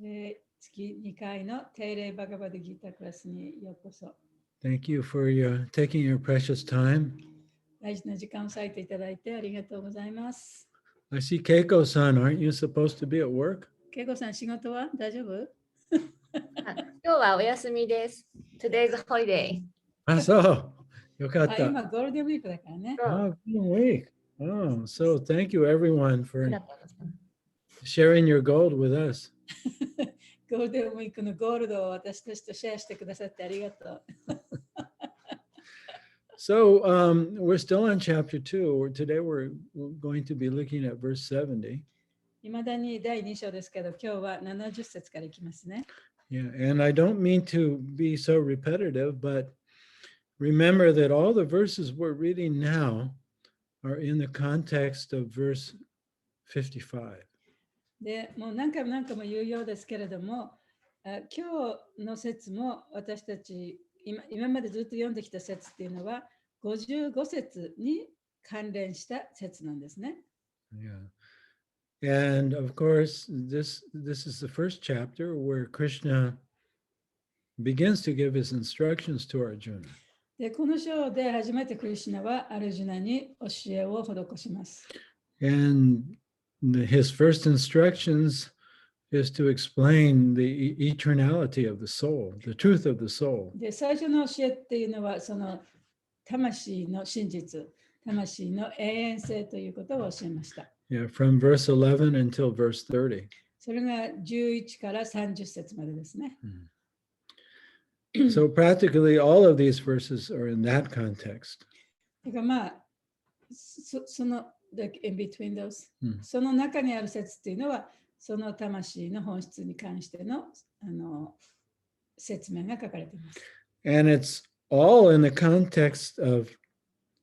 月2回の定例バガバドギータクラスにようこそ。Thank you for taking your precious time. 大事な時間を割いていただいてありがとうございます。I see Keiko-san, aren't you supposed to be at work? ケイコさん、仕事は大丈夫？今日はお休みです。Today's holiday. あ、そう。よかった。今、ゴールデンウィークだからね。Oh, good week. Oh, so thank you everyone for sharing your gold with us. ゴールデンウィークのゴールドを私たちとシェアしてくださってありがとう。So we're still on chapter 2. Today we're going to be looking at verse 70. いまだに第2章ですけど、今日は70節からいきますね。Yeah, and I don't mean to be so repetitive, but remember that all the verses we're reading now are in the context of verse 55. で、もう何回も言うようですけれども、今日の説も私たち今までずっと読んできた説っていうのは55節に関連した説なんですね。Yeah. And of course, this is the first chapter where Krishna begins to give his instructions to Arjuna. で、この章で初めてクリシュナはアルジュナに教えを施します。And his first instructions is to explain the eternality of the soul, the truth of the soul. で、最初の教えっていうのはその魂の真実、魂の永遠性ということを教えました。Yeah, from verse 11 until verse 30. それが11から30節までですね。So practically all of these verses are in that context. だからまあ、その in between those、その中にある説っていうのは、その魂の本質に関しての、説明が書かれています。And it's all in the context of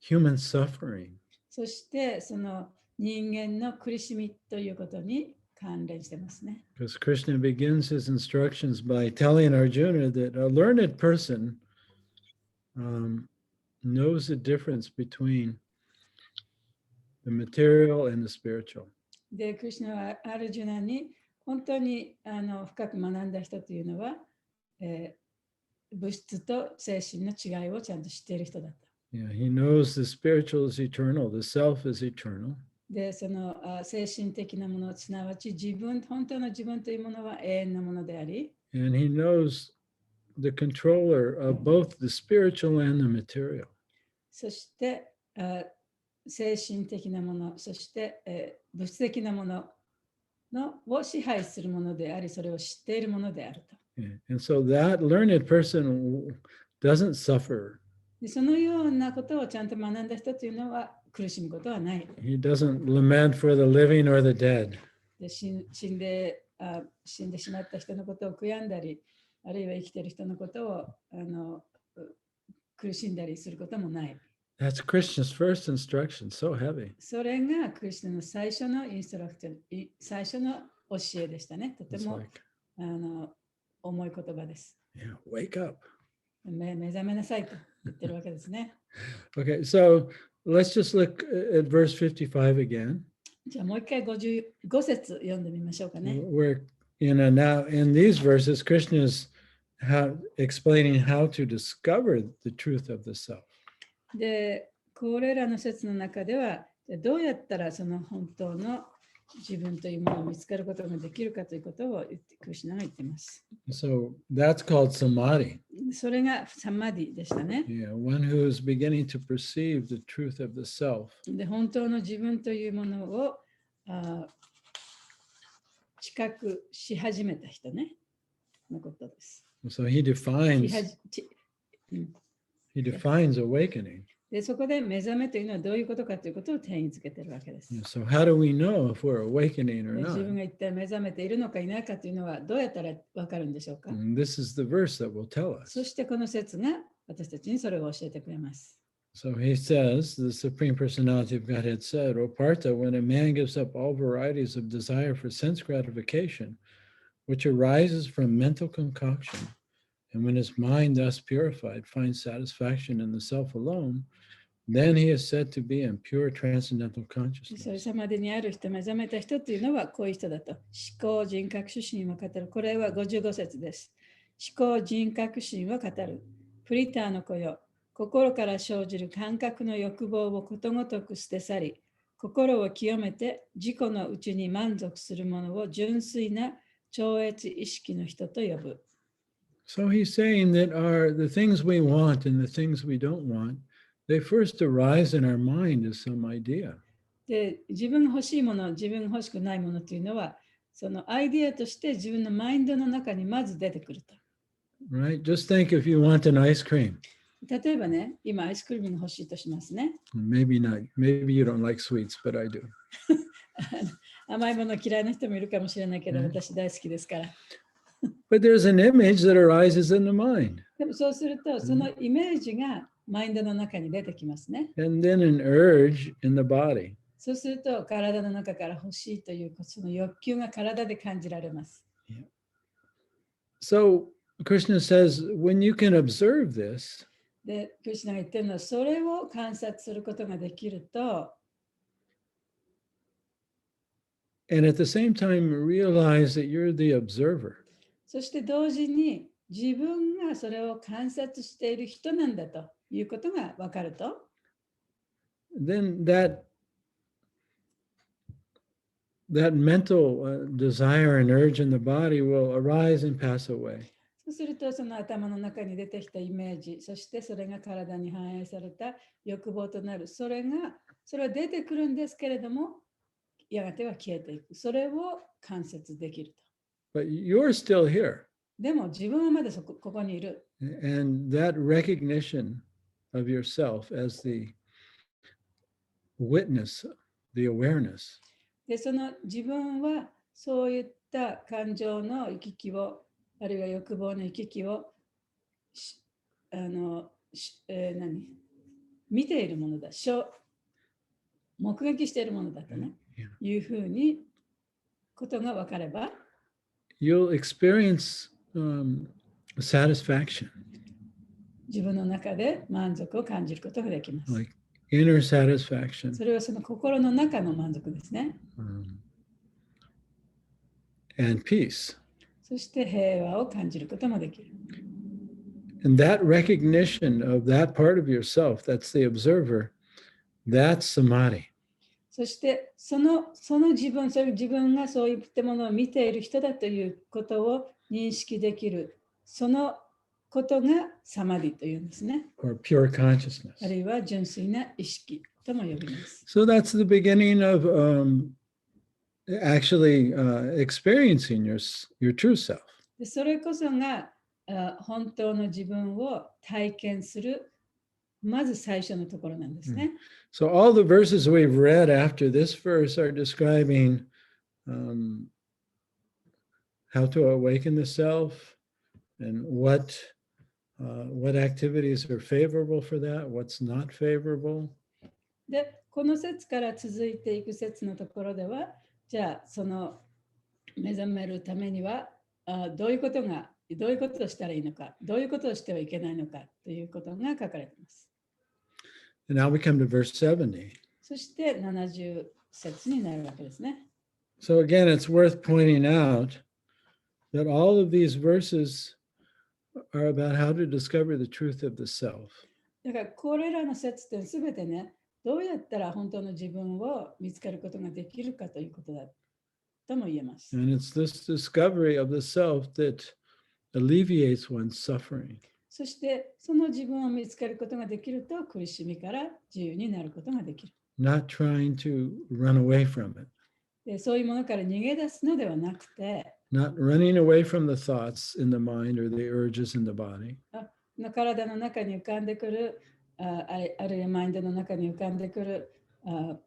human suffering. そしてその人間の苦しみということに関連してますね。Because Krishna begins his instructions by telling Arjuna that a learned person knows the difference between the material and the spiritual. で、クリシュナはアルジュナに本当に深く学んだ人というのは、物質と精神の違いをちゃんと知っている人だった。Yeah, he knows the spiritual is eternal, the self is eternal. で、その精神的なもの、すなわち本当の自分というものは永遠なものであり、And he knows the controller of both the spiritual and the material. そして精神的なもの、そして、物質的なものを支配するものであり、それを知っているものであると。Yeah. And so that learned person doesn't suffer. で、そのようなことをちゃんと学んだ人というのは苦しむことはない。He doesn't lament for the living or the dead. で、死んでしまった人のことを悔やんだり、あるいは生きている人のことを苦しんだりすることもない。That's Krishna's first instruction, so heavy. それがクリスチャンの最初のインストラクション、最初の教えでしたね。とても、重い言葉です。Yeah, wake up. 目覚めなさいと言ってるわけですね。Okay, so let's just look at verse 55 again. じゃあもう一回55節読んでみましょうかね。Where now in these verses, Krishna is explaining how to discover the truth of the self. で、これらの説の中では、どうやったらその本当の自分というものを見つかることができるかということをクリシュナが言っています。So that's called samadhi. それがサマディでしたね。Yeah, one who is beginning to perceive the truth of the self. で、本当の自分というものを知覚し始めた人ね、のことです。So he defines awakening. で、そこで目覚めというのはどういうことかということを定義づけているわけです。So how do we know if we're awakening or 自分 not? が一体目覚めているのかいないかというのはどうやったらわかるんでしょうか。And this is the verse that will tell us. そしてこの説が私たちにそれを教えてくれます。So he says, the Supreme Personality of Godhead said, O Partha, when a man gives up all varieties of desire for sense gratification, which arises from mental concoction, and when his mind thus purified finds satisfaction in the self alone, then he is said to be in pure transcendental そういう consciousness. サマディにある人、目覚めた人というのはこういう人だと。思考人格主心を語る。これは55節です。思考人格心を語る。プリターの子よ。心から生じる感覚の欲望をことごとく捨て去り、心を清めて自己のうちに満足するものを純粋な超越意識の人と呼ぶ。So he's saying that the things we want and the things we don't want, they first arise in our mind as some idea. で、自分が欲しいもの、自分が欲しくないものというのは、そのアイデアとして自分のマインドの中にまず出てくると。Right? Just think if you want an ice cream. 例えばね、今アイスクリームが欲しいとしますね。Maybe not. Maybe you don't like sweets, but I do. 甘いもの嫌いな人もいるかもしれないけど、私大好きですから。But there's an image that arises in the mind. でもそうすると、そのイメージがマインドの中に出てきますね。And then an urge in the body. そうすると、体の中から欲しいというその欲求が体で感じられます。So Krishna says, when you can observe this, で、クリシュナが言ってるのは、それを観察することができると、and at the same time realize that you're the observer, そして同時に自分がそれを観察している人なんだということが分かると、then that mental desire and urge in the body will arise and pass away. そうするとその頭の中に出てきたイメージ、そしてそれが体に反映された欲望となる。それは出てくるんですけれども、やがては消えていく。それを観察できると。But you're still here. でも自分はまだここにいる。And that recognition of yourself as the witness, the awareness, で、その自分はそういった感情の行き来を、あるいは欲望の行き来を見ているものだ、目撃しているものだとね、いうふうにことが分かれば、you'll experience satisfaction, 自分の中で満足を感じることができます。like inner satisfaction. それはその心の中の満足ですね。And peace. そして平和を感じることもできる。And that recognition of that part of yourself, that's the observer, that's samadhi. そしてその自分がそういったものを見ている人だということを認識できる、そのことがサマディというんですね。Or pure consciousness. あるいは純粋な意識とも呼びます。So that's the beginning of actually experiencing your true self. でそれこそが本当の自分を体験するまず最初のところなんですね。So all the verses we've read after this verse are describing how to awaken the self and what activities are favorable for that, what's not favorable. で、この節から続いていく節のところでは、じゃあその目覚めるためにはどういうことをしたらいいのか、どういうことをしてはいけないのかということが書かれています。And now we come to verse 70. そして70節になるわけですね。So again, it's worth pointing out that all of these verses are about how to discover the truth of the self. だからこれらの節ってすべてね、どうやったら本当の自分を見つけることができるかということだとも言えます。And it's this discovery of the self that alleviates one's suffering. そしてその自分を見つけることができると苦しみから自由になることができる。Not trying to run away from it. でそういうものから逃げ出すのではなくて、Not running away from the thoughts in the mind or the urges in the body. 体の中に浮かんでくる、あるいはマインドの中に浮かんでくる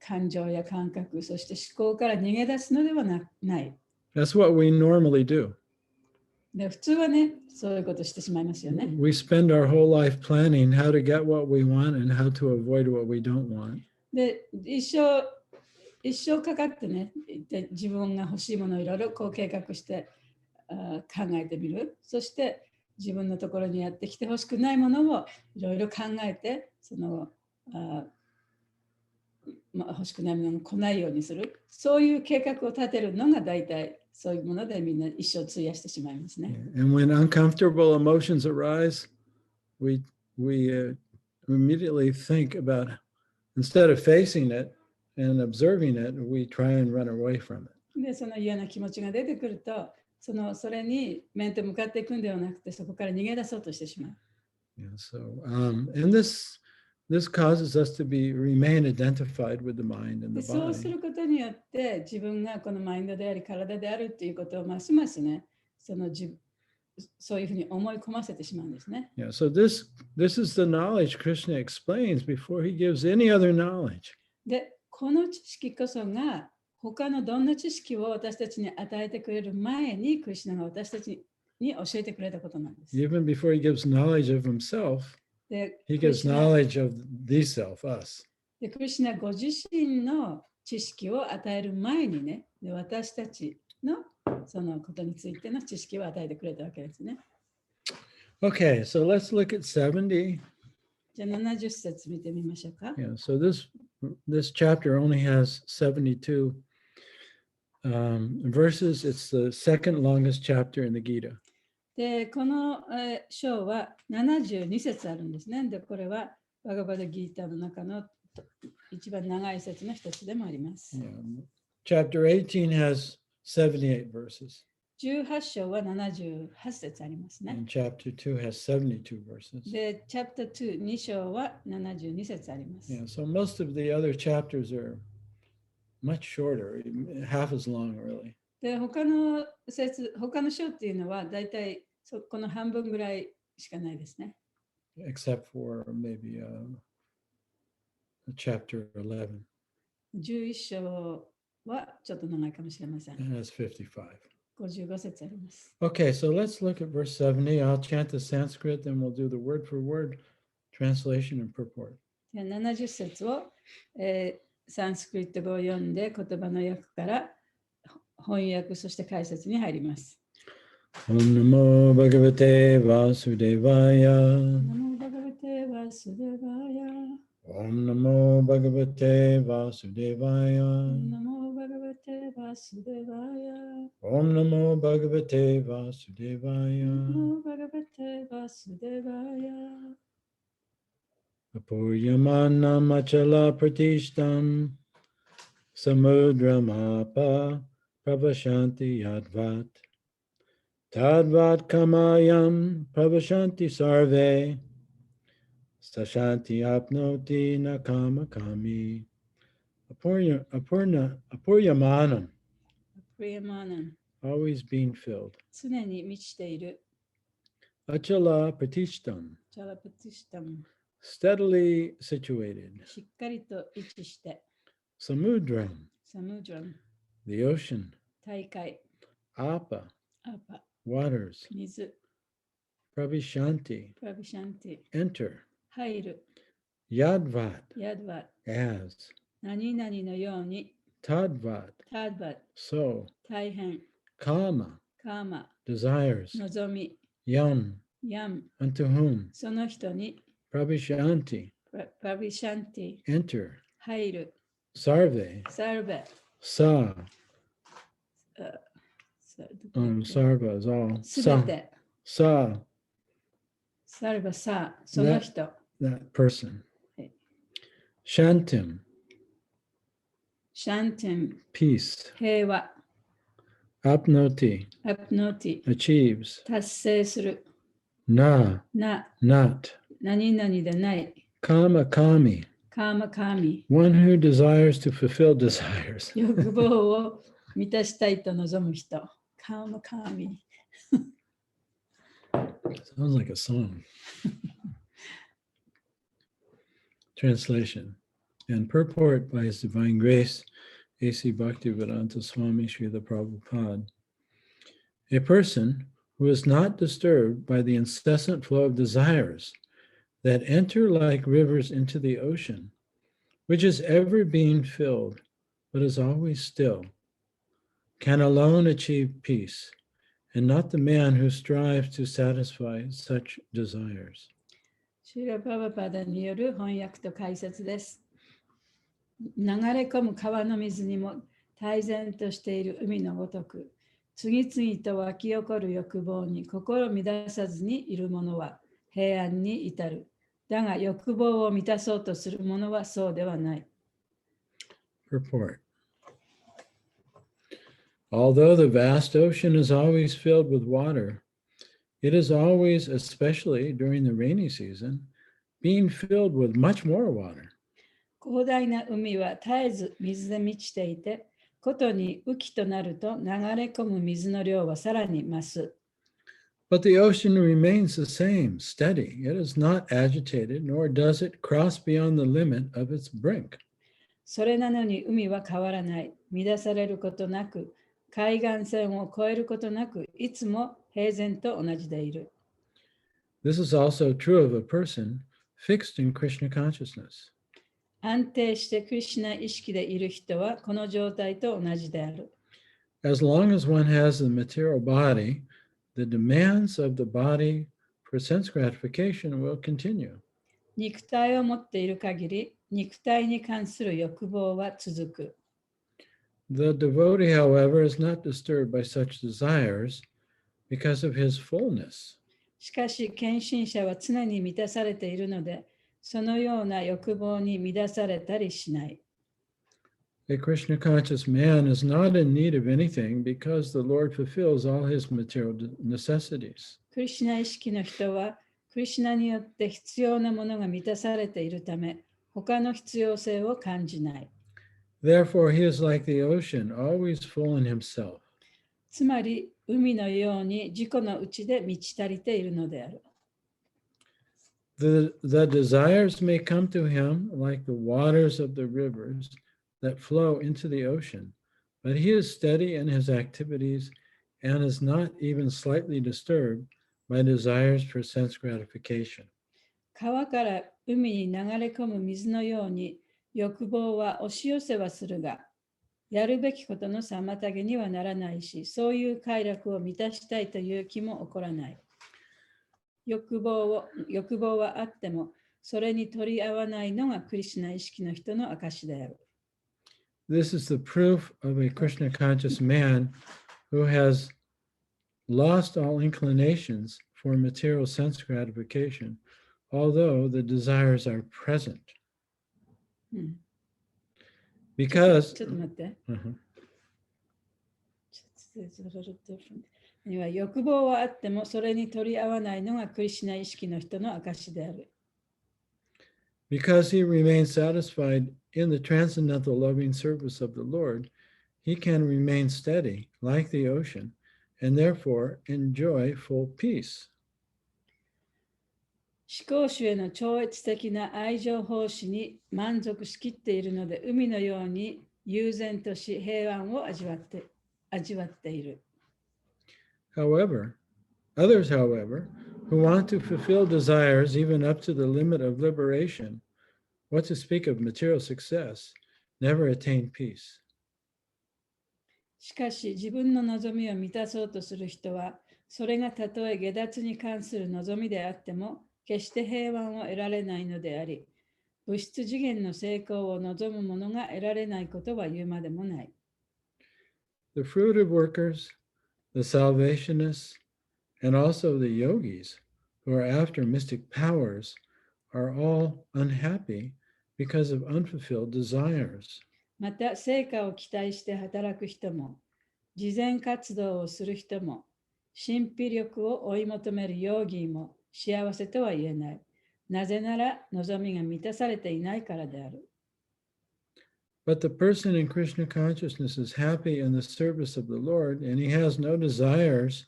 感情や感覚、そして思考から逃げ出すのではない。That's what we normally do. で普通はね、そういうことしてしまいますよね。We spend our whole life planning how to get what we want and how to avoid what we don't want. で、一生かかってね、自分が欲しいものをいろいろこう計画して考えてみる。そして自分のところにやってきてほしくないものをいろいろ考えて、そのあ欲しくないものが来ないようにする。そういう計画を立てるのが大体そういうものでみんな一生費やしてしまいますね。And when uncomfortable emotions arise, we immediately think about, instead of facing it and observing it, we try and run away from it. で、その嫌な気持ちが出てくると、それに面と向かっていくんではなくて、そこから逃げ出そうとしてしまう。Yeah, so, and this causes us to remain identified with the mind and で the そうす body. ることによって自分がこのマインドであり体であるっていうことをますますね、そういうふうに思い込ませてしまうんですね。Yeah, so this is the knowledge Krishna explains before he gives any other knowledge. で、この知識こそが他のどんな知識を私たちに与えてくれる前にクリシュナが私たちに教えてくれたことなんです。 Even before he gives knowledge of himself, で、 he クリ gives シュナ knowledge of the self, us. でクリシュナご自身の知識を与える前にね、で私たちのそのことについての知識を与えてくれたわけですね。 Okay, so let's look at 70. じゃあ70節見てみましょうか。 Yeah, so this chapter only has 72 verses. It's the second longest chapter in the Gita. で、この章は72節あるんですね。で、これはバガバダギーターの中の一番長い節の一つでもあります。 Yeah. Chapter 18 has 78 verses, 18章は78節ありますね。 and chapter 2 has 72 verses. で、チャプター2、2章は72節あります。 Yeah, so most of the other chapters are much shorter, half as long, really. で、他の章っていうのはだいたいこの半分ぐらいしかないですね。 Except for maybe chapter 11. 11章はちょっと長いかもしれません。 It has 55. 55節あります。 Okay, so let's look at verse 70. I'll chant the Sanskrit, then we'll do the word for word translation and purport. で70節を、サンスクリット語を読んで言葉の訳から翻訳そして解説に入ります。 Om Namo Bhagavate Vasudevaya. ナモバガバテワスデバヤ。 Om Namo Bhagavate Vasudevaya. ナモバガバテワスデバヤ。 Om Namo Bhagavate ナ Vasudevaya. モバガバテワスデバヤ。 Apuryamana Machala Pratishtam Samudramapa Prabhashanti Yadvat Tadvat Kamayam Prabhashanti Sarve Sashanti Apnoti Nakama Kami Apuryamanam, プリヤマーナン、 always being filled. 常に満ちている。 Achala Pratishtam, チャラプティシタム、 steadily situated. しっかりと位置して。 Samudram, サムジャン、 the ocean. 大海、 Apa, アパ、 waters. 水、 Pravishanti, プラビシャンティ、 enter. 入る、 Yadvat, ヤドバ、 as. 何々のように、 Tadvat, タドバ、 so. 大変、 Kama, カーマ、 desires. 望み、 Yam, ヤム、 unto whom. その人に、 Pravishanti, プラビシャンティ、 enter. 入る、 Sarve, サルベ、 sa. Sarva is all. すべ Sa, て、 sa, サルベさ、その人、 that person. Okay. Shantim, シャンティン、 peace. 平和、 Apnoti, アプノティ、 achieves. 達成する、 Na, な、 not. 何々でない、 Kama, kami, カーマカーミ、 one who desires to fulfill desires. 欲望を満たしたいと望む人、カーマカーミ。 Sounds like a song. Translation and purport by His Divine Grace, A.C. Bhaktivedanta Swami Srila Prabhupada. A person who is not disturbed by the incessant flow of desires that enter like rivers into the ocean, which is ever being filled, but is always still, can alone achieve peace, and not the man who strives to satisfy such desires. シーラ・パワパダによる翻訳と解説です。流れ込む川の水にも泰然としている海のごとく、次々と湧き起こる欲望に心乱さずにいる者は平安に至る。だが欲望を満たそうとする者はそうではない。Report. Although the vast ocean is always filled with water, it is always, especially during the rainy season, being filled with much more water. 広大な海は絶えず水で満ちていて、ことに雨季となると流れ込む水の量はさらに増す。But the ocean remains the same, steady. It is not agitated, nor does it cross beyond the limit of its brink. それなのに海は変わらない。乱されることなく、海岸線を越えることなく、いつも平然と同じでいる。This is also true of a person fixed in Krishna consciousness. 安定してクリシュナ意識でいる人はこの状態と同じである。As long as one has the material body, the demands of the body for sense gratification will continue. 肉体を持っている限り、肉体に関する欲望は続く。The devotee, however, is not disturbed by such desires because of his fullness. しかし、献身者は常に満たされているので、そのような欲望に乱されたりしない。A Krishna conscious man is not in need of anything because the Lord fulfills all his material necessities. クリシュナ意識の人は、クリシュナによって必要なものが満たされているため、他の必要性を感じない。Therefore, he is like the ocean, always full in himself. つまり、海のように自己の内で満ち足りているのである。The desires may come to him like the waters of the rivers that flow into the ocean, but he is steady in his activities and is not even slightly disturbed by desires for sense gratification. 川から海に流れ込む水のように欲望は押し寄せはするが、やるべきことの妨げにはならないし、そういう快楽を満たしたいという気も起こらない。欲望はあっても、それに取り合わないのがクリシュナ意識の人の証である。This is the proof of a Krishna conscious man who has lost all inclinations for material sense gratification, although the desires are present. ち Because ょっと待って。uh-huh. 欲望はあってもそれに取り合わないのがクリシュナ意識の人の証である。Because he remains satisfied in the transcendental loving service of the Lord, he can remain steady like the ocean and therefore enjoy full peace. 思考主への超越的な愛情奉仕に満足しきっているので、海のように悠然とし平安を味わっている。However, others, who want to fulfill desires even up to the limit of liberation, what to speak of material success, never attain peace. しかし、自分の望みを満たそうとする人は、それがたとえ下脱に関する望みであっても、決して平安を得られないのであり、物質次元の成功を望む者が得られないことは言うまでもない。The fruitive workers, the salvationists, and also the yogis who are after mystic powers are all unhappy because of unfulfilled desires. また、成果を期待して働く人も、慈善活動をする人も、神秘力を追い求めるヨーギーも幸せとは言えない。なぜなら、望みが満たされていないからである。But the person in Krishna consciousness is happy in the service of the Lord, and he has no desires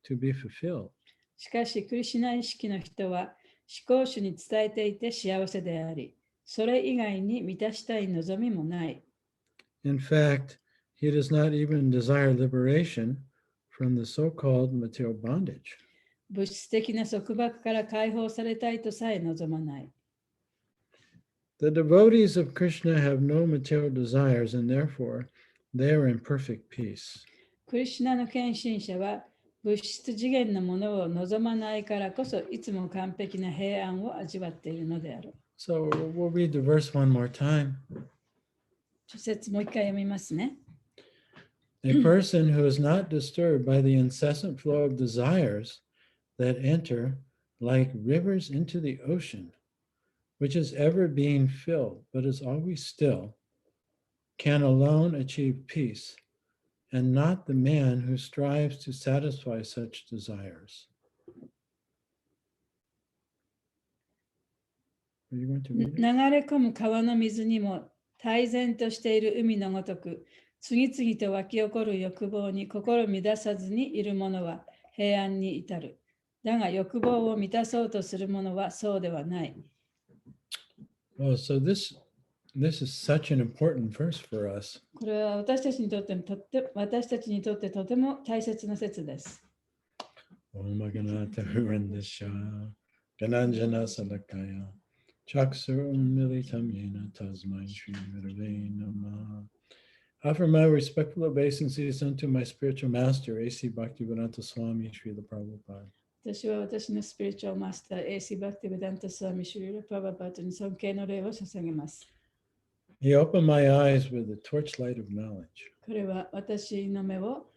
to be fulfilled. しかし、クリシュナ意識の人は思考主に伝えていて幸せであり、それ以外に満たしたい望みもない。In fact, he does not even desire liberation from the so-called material bondage. 物質的な束縛から解放されたいとさえ望まない。The devotees of Krishna have no material desires, and therefore they are in perfect peace. クリシュナの献身者は物質次元のものを望まないからこそ、いつも完璧な平安を味わっているのである。So we'll read the verse one more time. 節もう一回読みますね。A person who is not disturbed by the incessant flow of desires that enter like rivers into the ocean, which is ever being filled, but is always still, can alone achieve peace, and not the man who strives to satisfy such desires. Are you going to 流 read it? れ込む川の水にも泰然としている海のごとく、次々と湧き起こる欲望に心乱さずにいる者は平安に至る。だが欲望を満たそうとする者はそうではない。Oh, so this is such an important verse for us. これは私たちにとってとても大切な説です。Om Ganata Hurandisha, Gananjana Salakaya, Chaksur Militam Yena Tasmai Shri Virave Namah. Offer my respectful obeisances unto my spiritual master, A.C. Bhaktivedanta Swami Srila Prabhupada. 私は私のスピリチュアルマスター、A.C. バクティベダンタスワミシュリラ・プラバパートに尊敬の礼を捧げます。He opened my eyes with the torchlight of knowledge. 彼は私の目を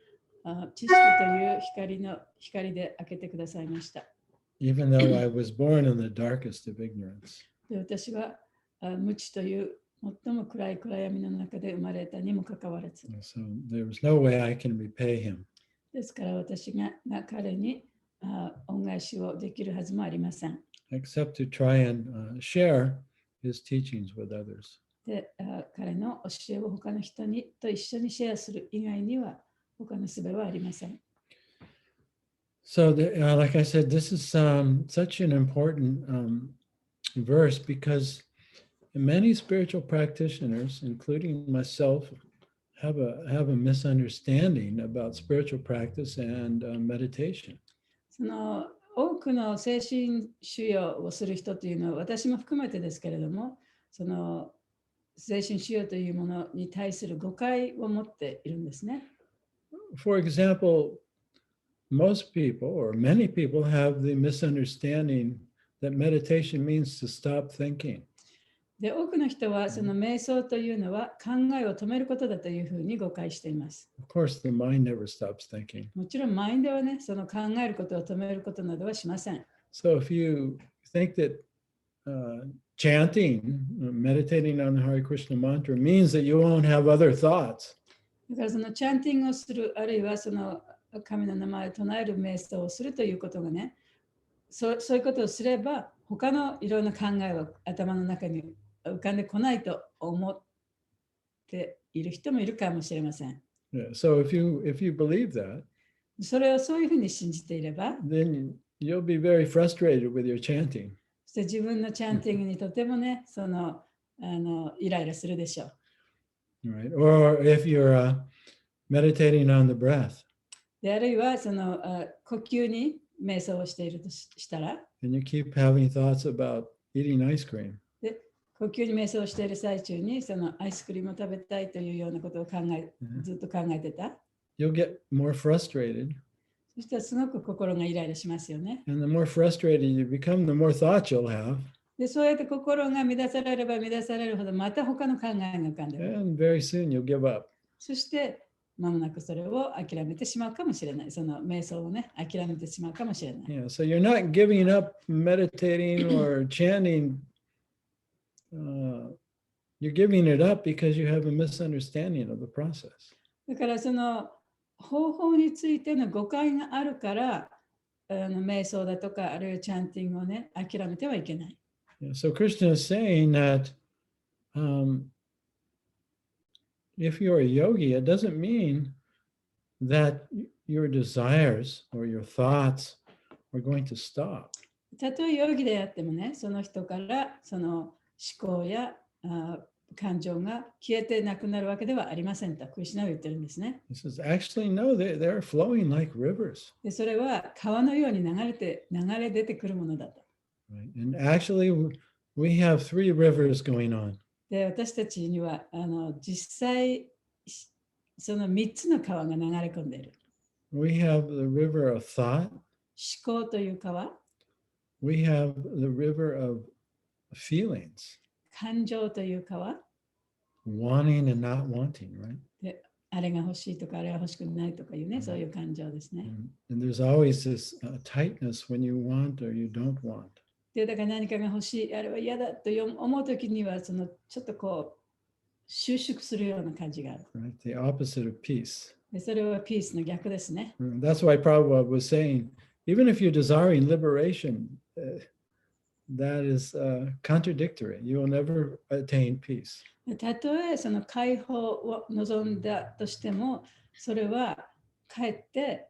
知識という光で開けてくださいました。Even though I was born in the darkest of ignorance. で私は無知という最も暗い暗闇の中で生まれたにもかかわらず。So there was no way I can repay him. ですから私が彼に恩返しをできるはずもありません。Except to try and share his teachings with others. で彼の教えを他の人にと一緒にシェアする以外には他の術はありません。So, like I said, this is such an important verse because many spiritual practitioners, including myself, have a misunderstanding about spiritual practice and meditation. その多くの精神修養をする人というのは私も含めてですけれども、その精神修養というものに対する誤解を持っているんですね。For example, most people or many people have the misunderstanding that meditation means to stop thinking. で、多くの人はその瞑想というのは考えを止めることだというふうに誤解しています。Of course, the mind never stops thinking. もちろんマインドはね、その考えることを止めることなどはしません。So if you think that chanting, meditating on the Hare Krishna mantra means that you won't have other thoughts. だからそのチャンティングをする、あるいはその神の名前を唱える瞑想をするということがね、そういうことをすれば、他のいろんな考えは頭の中に浮かんでこないと思っている人もいるかもしれません。Yeah, so if you believe that, それをそういうふうに信じていれば、then you'll be very frustrated with your chanting. そして自分のチャンティングにとてもね、イライラするでしょう。Right? Or if you're meditating on the breath. であるいはその呼吸に瞑想をしているとしたら、And you keep having thoughts about eating ice cream. で呼吸に瞑想をしている最中にそのアイスクリームを食べたいというようなことをずっと考えてた。You'll get more frustrated. そしたらすごく心がイライラしますよね。And the more frustrated you become, the more thoughts you'll have. でそうやって心が乱されれば乱されるほどまた他の考えが浮かんでくる。And very soon you'll give up. そして間もなくそれを諦めてしまうかもしれない。その瞑想をね、諦めてしまうかもしれない。Yeah, so you're not giving up meditating or chanting. You're giving it up because you have a misunderstanding of the process. だからその方法についての誤解があるから瞑想だとかあるいはチャンティングをね、諦めてはいけない。Yeah, so Krishna is saying that if you're a yogi, it doesn't mean that your desires or your thoughts are going to stop. たとえヨギであってもね、その人からその思考や感情が消えてなくなるわけではありませんと、クリシュナは言ってるんですね。He says, actually, no, they're flowing like rivers. でそれは川のように流れ出てくるものだと。Right? And actually, we have 3 rivers going on. で私たちには実際その3つの川が流れ込んでいる。We have the river of thought. 思考という川、 We have the river of feelings, 感情という川、 wanting and not wanting, right? であれが欲しいとかあれが欲しくないとかいうね、そういう感情ですね。 And there's always this tightness when you want or you don't want. でだから何かが欲しい、あれは嫌だと思うときにはそのちょっとこう収縮するような感じがある。 Right? The opposite of peace. でそれはピースの逆ですね。 That's why Prabhupada was saying, even if you're desiring liberation, that is contradictory. You will never attain peace. たとえその解放を望んだとしても、それはかえって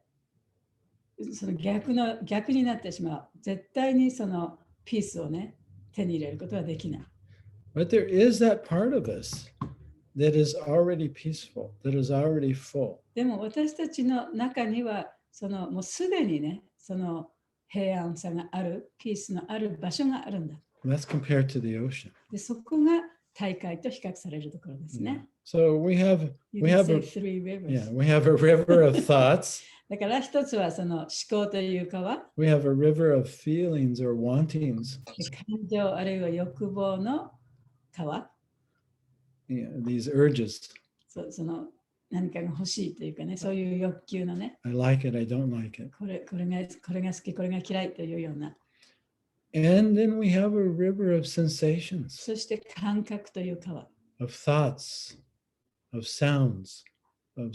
その逆になってしまう。絶対にそのピースをね、手に入れることはできない。 But there is that part of us that is already peaceful, that is already full. でも私たちの中にはそのもうすでにね、その平安さがある、ピースのある場所があるんだ。 That's compared to the ocean. でそこが大海と比較されるところですね。 So we have You we can have say a, three rivers. yeah, we have a river of thoughts. だから一つはその思考という川、 We have a river of feelings or wantings. で感情あるいは欲望の川、 These urges. その何かが欲しいというかね、そういう欲求のね、 I like it, I don't like it. これが好き、これが嫌いというような、 And then we have a river of sensations, そして感覚という川、 of thoughts, of sounds, of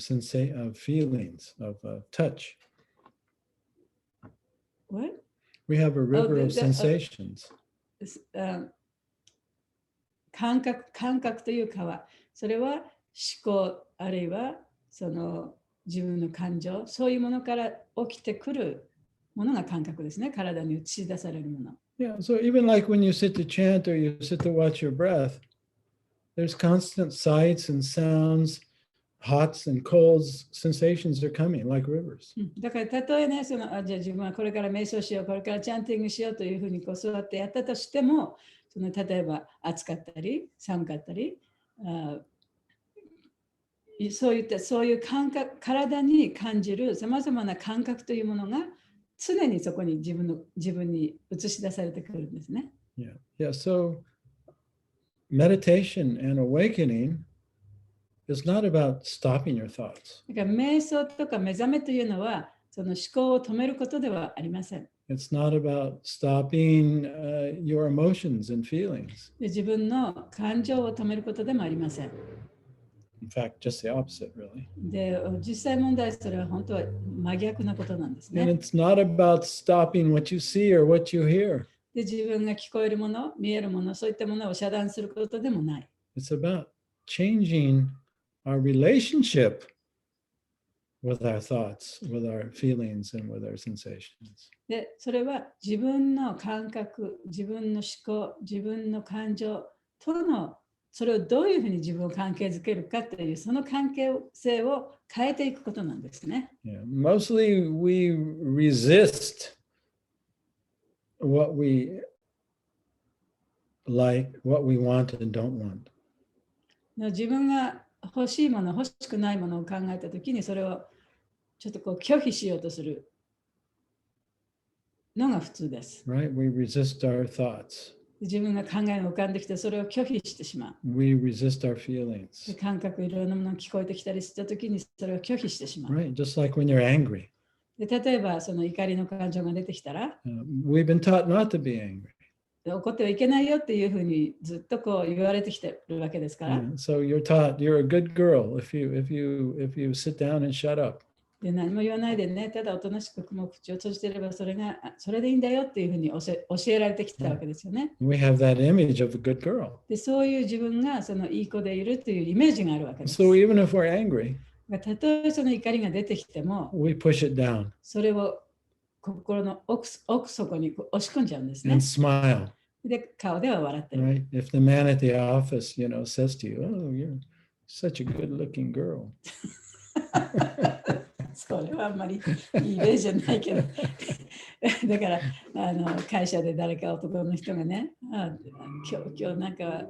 feelings, of touch. What? We have a river the- of sensations. 感覚という川、それは思考あるいはその自分の感情、そういうものから起きてくるものが感覚ですね。体に映し出されるもの。 Yeah, so even like when you sit to chant or you sit to watch your breath, there's constant sights and sounds, hots and colds, sensations are coming like rivers. だからたとえね、じゃあ自分はこれから瞑想しよう、これからチャンティングしようというふうにこう座ってやったとしても、その例えば暑かったり寒かったり、そういう感覚、体に感じるさまざまな感覚というものが常にそこに自分に映し出されてくるんですね。Yeah. So meditation and awakening is not about stopping your thoughts. だから瞑想とか目覚めというのはその思考を止めることではありません。 It's not about stopping your emotions and feelings. で自分の感情を止めることでもありません。 In fact, just the opposite, really. で実際問題それは本当は真逆なことなんですね。 And it's not about stopping what you see or what you hear. で自分が聞こえるもの、見えるもの、そういったものを遮断することでもない。 It's about changing our relationship with our thoughts, with our feelings, and with our sensations. でそれは自分の感覚、自分の思考、自分の感情とのそれをどういうふうに自分を関係づけるかというその関係性を変えていくことなんですね。Yeah. Mostly we resist what we like, what we want and don't want. 自分が欲しいもの、欲しくないものを考えたときにそれをちょっとこう拒否しようとするのが普通です。 Right? We resist our thoughts. 自分が考えが浮かんできてそれを拒否してしまう。 We resist our feelings. 感覚いろんなものが聞こえてきたりしたときにそれを拒否してしまう。 Right? Just like when you're angry. で例えばその怒りの感情が出てきたら、 We've been taught not to be angry. 怒ってはいけないよっていうふうにずっとこう言われてきてるわけですから。 So you're taught you're a good girl if you sit down and shut up. で何も言わないでね、ただおとなしくもう口を閉じていればそれでいいんだよっていうふうに教えられてきたわけですよね。 We have that image of a good girl. でそういう自分がそのいい子でいるというイメージがあるわけです。 So even if we're angry, たとえその怒りが出てきても、 we push it down それを心の奥底に押し込んじゃうんですね and。smile. で顔では笑ってる。 Right? If the man at the office, says to you, "Oh, you're such a good-looking girl." それはあんまりいい例じゃないけどだから会社で誰か男の人がね、今日なんか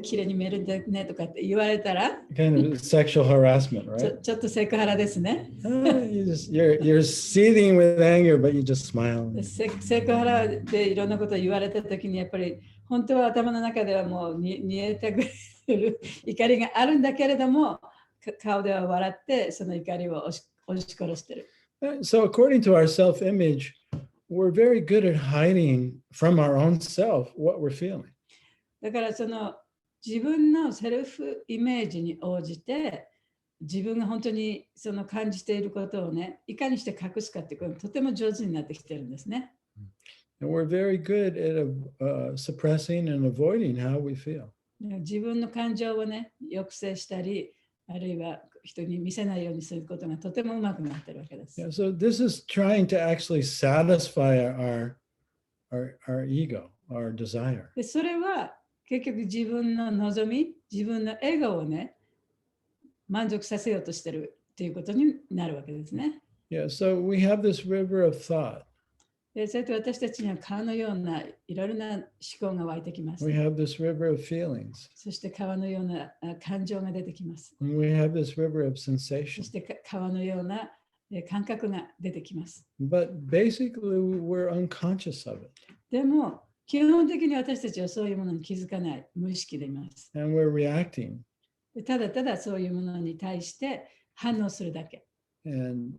綺麗に見えるんだねとかって言われたら、kind of sexual harassment, right? ちょっとセクハラですね。You're seething with anger, but you just smile. セクハラでいろんなことを言われたときに、やっぱり本当は頭の中ではもう煮えたくる怒りがあるんだけれども、顔では笑ってその怒りを押し殺してる。So according to our self-image, we're very good at hiding from our own self what we're feeling. だからその自分のセルフイメージに応じて自分が本当にその感じていることをね、いかにして隠すかっていうことがとても上手になってきてるんですね。And we're very good at suppressing and avoiding how we feel. 自分の感情をね、抑制したり、あるいは人に見せないようにすることがとてもうまくなってるわけです。Yeah, so this is trying to actually satisfy our ego, our desire. で、それは結局自分の望み、自分のエゴをね、満足させようとしてるっていうことになるわけですね。Yeah, so we have this river of thought. で、それと私たちには川のようないろいろな思考が湧いてきます。We have this river of feelings. そして川のような感情が出てきます。And we have this river of そ sensation. して川のような感覚が出てきます。But basically, we're unconscious of it. でも、基本的に私たちはそういうものに気づかない、無意識でいます。And we're reacting. でただただそういうものに対して反応するだけ。And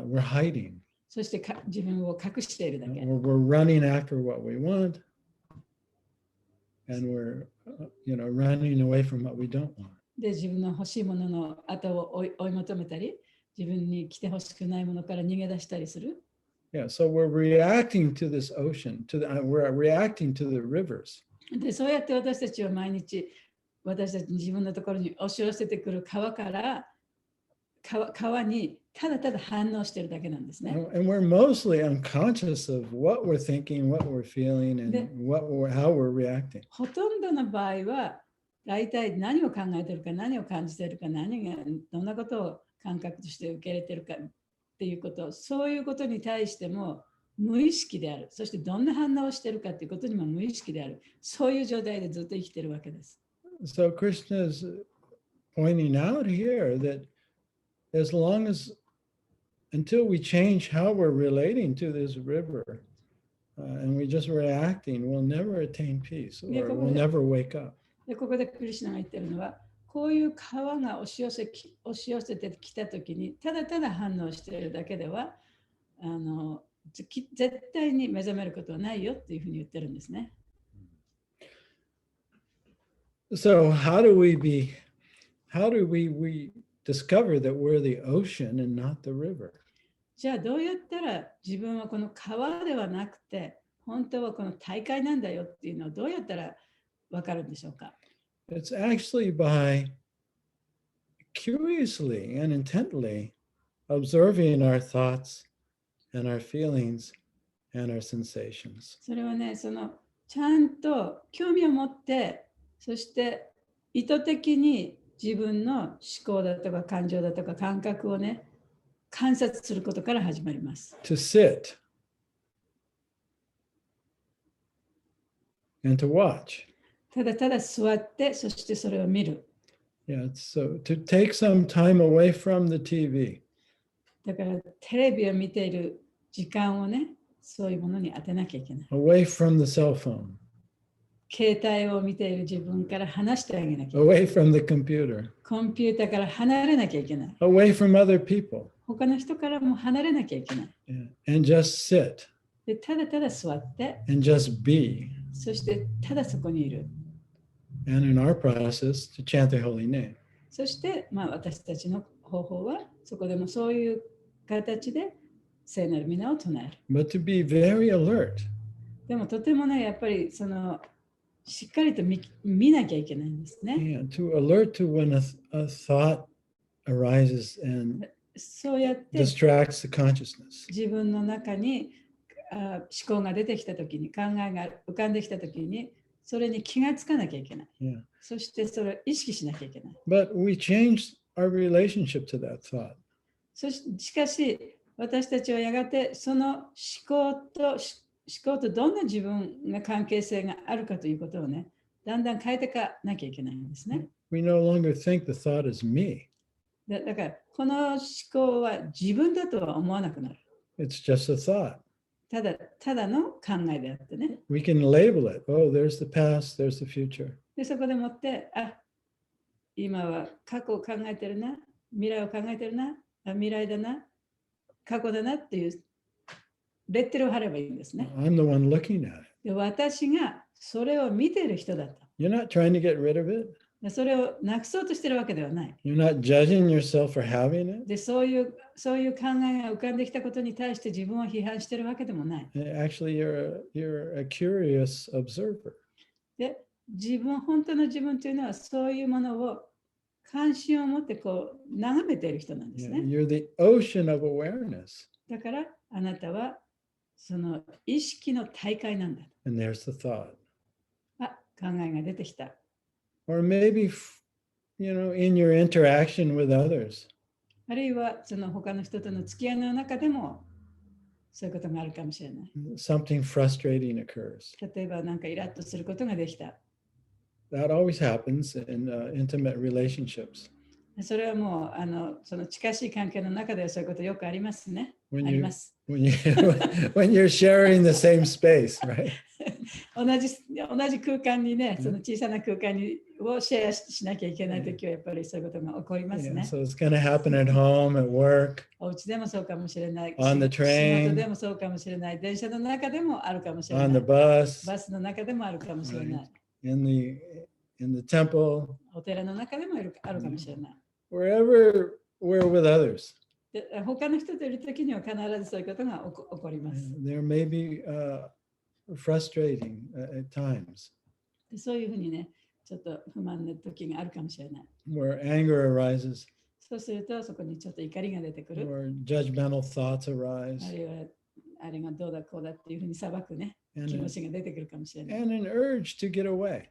we're hiding. そして自分を隠しているだけ。We're running after what we want. And we're, running away from what we don't want. で、自分の欲しいものの後を追い求めたり、自分に来てほしくないものから逃げ出したりする。Yeah, so we're reacting to this ocean, we're reacting to the rivers. で、そうやって私たちは毎日、私たち自分のところに押し寄せてくる川から川にただただ反応してるだけなんですね。And we're mostly unconscious of what we're thinking, what we're feeling, and how we're reacting. ほとんどの場合は、大体何を考えてるか、何を感じてるか、どんなことを感覚として受け入れてるかっていうこと、そういうことに対しても無意識である。そしてどんな反応をしてるかっていうことにも無意識である。そういう状態でずっと生きてるわけです。So Krishna is pointing out here that as long as until we change how we're relating to this river and we just reacting, we'll never attain peace or we'll never wake up. で、ここでクリシュナが言ってるのは、こういう川が押し寄せてきたときに、ただただ反応しているだけでは、絶対に目覚めることはないよっていうふうに言ってるんですね。So how do we discover that we're the ocean and not the river? じゃあどうやったら自分はこの川ではなくて本当はこの大海なんだよっていうのをどうやったらわかるんでしょうか？ It's actually by curiously and intently observing our thoughts and our feelings and our sensations. それはね、ちゃんと興味を持ってそして意図的に自分の思考だとか感情だとか感覚をね観察することから始まります。To sit and to watch. ただただ座ってそしてそれを見る。Yeah, so to take some time away from the TV. だからテレビを見ている時間をね、そういうものに当てなきゃいけない。Away from the cell phone. 携帯を見ている自分から離してあげなきゃいけない。Away from the computer. コンピューターから離れなきゃいけない。Away from other people. 他の人からも離れなきゃいけない。Yeah. And just sit. で、ただただ座って、And just be. そしてただそこにいる。And in our process, to chant the holy name. そして、私たちの方法は、そこでもそういう形で聖なる皆を唱える。But to be very alert. でもとてもね、やっぱりしっかりと見なきゃいけないんですね。Yeah, to alert to when a thought arises and そうやって distracts the consciousness. 自分の中に思考が出てきたときに、考えが浮かんできたときに、それに気がつかなきゃいけない。Yeah. そしてそれを意識しなきゃいけない。But we changed our relationship to that thought. しかし、私たちはやがてその思考とどんな自分が関係性があるかということをね、だんだん変えていかなきゃいけないんですね。We no longer think the thought is me. だから、この思考は自分だとは思わなくなる。It's just a thought. ただの考えであってね。We can label it. Oh, there's the past, there's the future. で、そこでもって、今は過去を考えてるな、未来を考えてるな、未来だな、過去だなっていうレッテルを貼ればいいんですね。I'm the one looking at it. で、私がそれを見てる人だと。You're not trying to get rid of it. で、それをなくそうとしてるわけではない。You're not judging yourself for having it. で、そういう考えが浮かんできたことに対して自分を批判してるわけでもない。Actually, you're a curious observer. で、本当の自分というのはそういうものを関心を持ってこう眺めている人なんですね。You're the ocean of awareness. だからあなたはその意識の大海なんだ。And there's the thought. 考えが出てきた。Or maybe, in your interaction with others. あるいはその他の人との付き合いの中でもそういうことがあるかもしれない。Something frustrating occurs. 例えばなんかイラッとすることができた。That always happens in intimate relationships. それはもうその近しい関係の中ではそういうことよくありますね。あ When り you ます。when you're sharing the same space, right? 同じ空間にね、その小さな空間をシェアしなきゃいけないときはやっぱりそういうことが起こります Yeah, ね。so it's going to happen at home, at work, お家でもそうかもしれない。 on the 仕 train, 事でもそうかもしれない。電車の中でもあるかもしれな on い。 the bus, バスの中でもあるかもしれない。 in the temple, お寺の中でもあるかもしれない。 wherever we're with others. で他の人といるときには必ずそういうことが起こります。 There may be frustrating at times でそういうふうにね、ちょっと不満な時があるかもしれない。 where anger arises そうするとそこにちょっと怒りが出てくる。 or judgmental thoughts あ arise るいはあれがどうだこうだっていうふうに裁くね、 and 気持ちが出てくるかもしれない。 an urge to get away.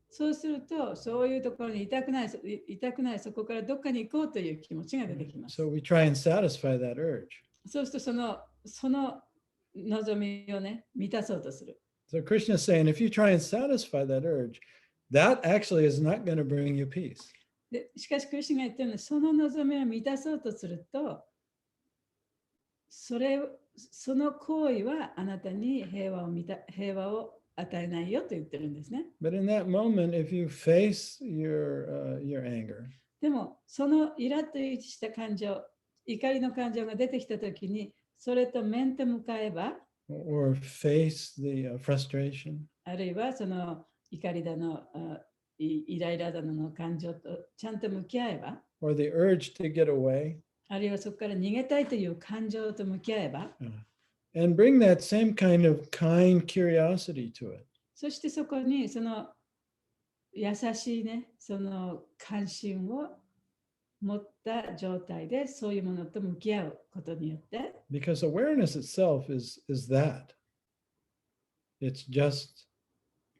そうすると、そういうところにいたくない、そこからどっかに行こうという気持ちが出てきます。 So we try and satisfy that urge. そうするとその望みをね、満たそうとする。 So Krishna is saying, if you try and satisfy that urge, that actually is not going to bring you peace. でしかし、クリシュナが言ってるのは、その望みを満たそうとすると、その行為はあなたに平和を与えないよと言ってるんですね。 But in that moment, if you face your anger, でも、そのイラッとした感情、怒りの感情が出てきたときに、それと面と向かえば、 or face the frustration, あるいはその怒りだの、イライラだの感情とちゃんと向き合えば、 or the urge to get away, あるいはそこから逃げたいという感情と向き合えば、 and bring that same kind of kind curiosity to it. そしてそこにその優しいね、その関心を持った状態でそういうものと向き合うことによって、 Because awareness itself is that. It's just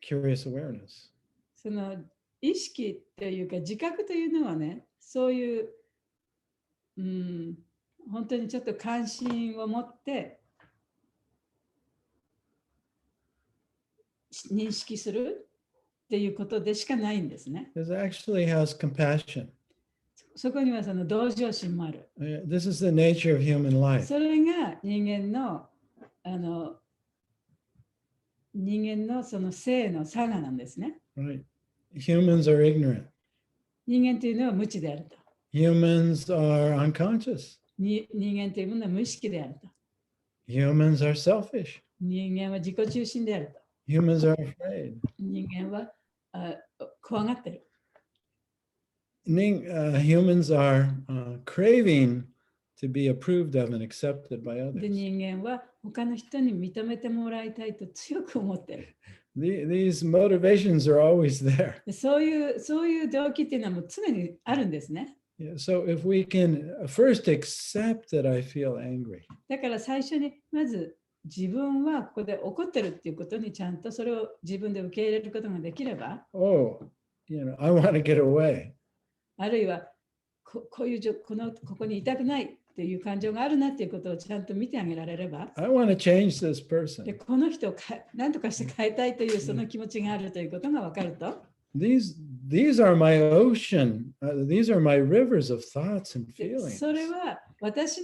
curious awareness. その意識というか自覚というのはね、そういう、本当にちょっと関心を持って認識するっていうことでしかないんですね。 It actually has compassion. そこにはその同情心もある。 This is the nature of human life. それが人間のその性の差がなんですね。 Right? Humans are ignorant. 人間というのは無知であると。 Humans are unconscious. 人間というものは無意識であると。 Humans are selfish. 人間は自己中心であると。 Humans are afraid. 人間は怖がってる。Humans are craving to be approved of and accepted by で、 others. 人間は他の人に認めてもらいたいと強く思ってる。 These motivations are always there. でそういう動機っていうのはもう常にあるんですね。 Yeah, so if we can first accept that I feel angry, だから最初にまず自分はここで怒ってるっていうことにちゃんとそれを自分で受け入れることができれば、 oh, I want to get away. あるいはここにいたくないっっていう感情があるなっていうことをちゃんと見てあげられれば、 I want to change this で person. この人を何とかして変えたいというその気持ちがあるということが分かると、These are my ocean. These are my rivers of thoughts and で feelings. それは私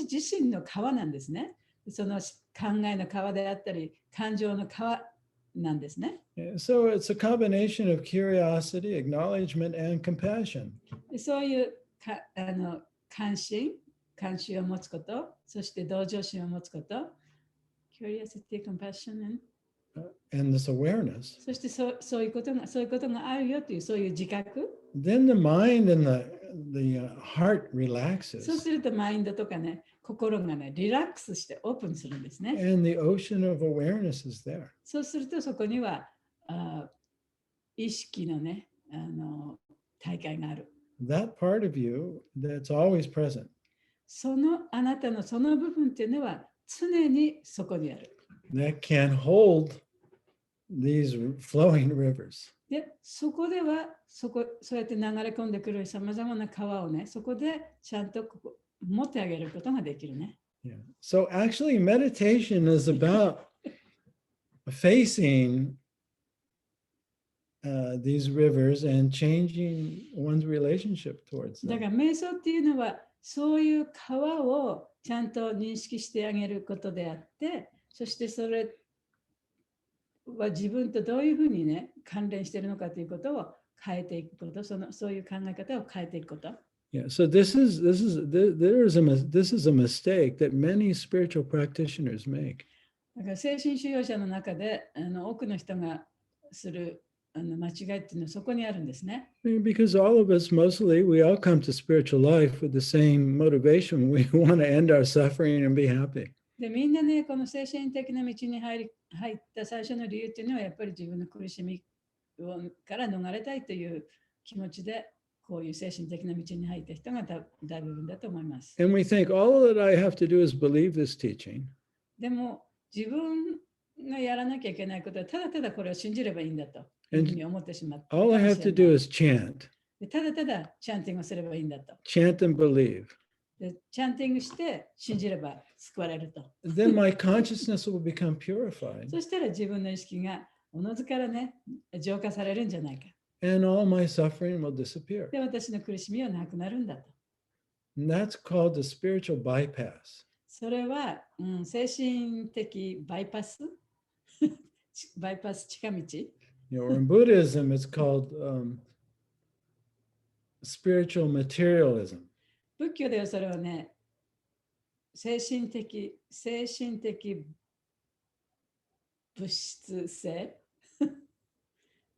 自身の川なんですね。その考えの川であったり、感情の川なんですね。Yeah, so it's a combination of curiosity, acknowledgement, and compassion. でそういう関心を持つこと、そして同情心を持つこと、curiosity, compassion, And this awareness. そしてそういうことがあるよというそういう自覚。Then the mind and the heart そう relaxes, するとマインドとかね、心がね、リラックスしてオープンするんですね。 and the ocean of awareness is there. そうするとそこには意識のね、大会がある。That part of you that's always present. あなたのその部分っていうのは常にそこにある。That can hold these flowing rivers. で、そこではそうやって流れ込んでくるさまざまな川をね、そこでちゃんと持ってあげることができるね。Yeah. So actually, meditation is about facing these rivers and changing one's relationship towards だ them. から瞑想っていうのはそういう川をちゃんと認識してあげることであって、そしてそれは自分とどういうふうにね関連しているのかということを変えていくこと、そういう考え方を変えていくこと。Yeah. So this is a mistake that many spiritual practitioners make. だから精神修養者の中で多くの人がする間違いっていうのはそこにあるんですね。Because all of us, mostly, we all come to spiritual life with the same motivation. We want to end our suffering and be happy. でみんなね、この精神的な道に入った最初の理由っていうのはやっぱり自分の苦しみから逃れたいという気持ちでこういう精神的な道に入った人が大部分だと思います。And we think all that I have to do is believe this teaching. でも自分がやらなきゃいけないことはただただこれを信じればいいんだというふうに思ってしまった。All I have to do is chant. でただただチャンティングをすればいいんだと。Chant and believe. でチャンティングして信じれば救われると。Then my consciousness will become purified. そしたら自分の意識がおのずからね、浄化されるんじゃないか。And all my suffering will disappear. で、私の苦しみはなくなるんだと。And that's called the spiritual bypass. それは、精神的バイパスバイパス近道。Or in Buddhism, it's called spiritual materialism. 仏教ではそれはね、精神的物質性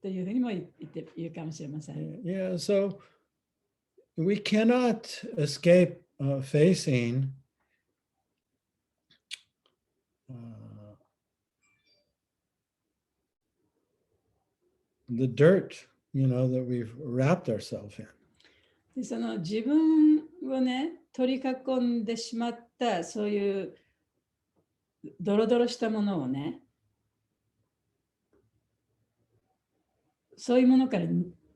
というふうにも言うかもしれません。Yeah, so we cannot escape facing the dirt, that we've wrapped ourselves in. でその自分をね、取り囲んでしまったそういうドロドロしたものをね、そういうものから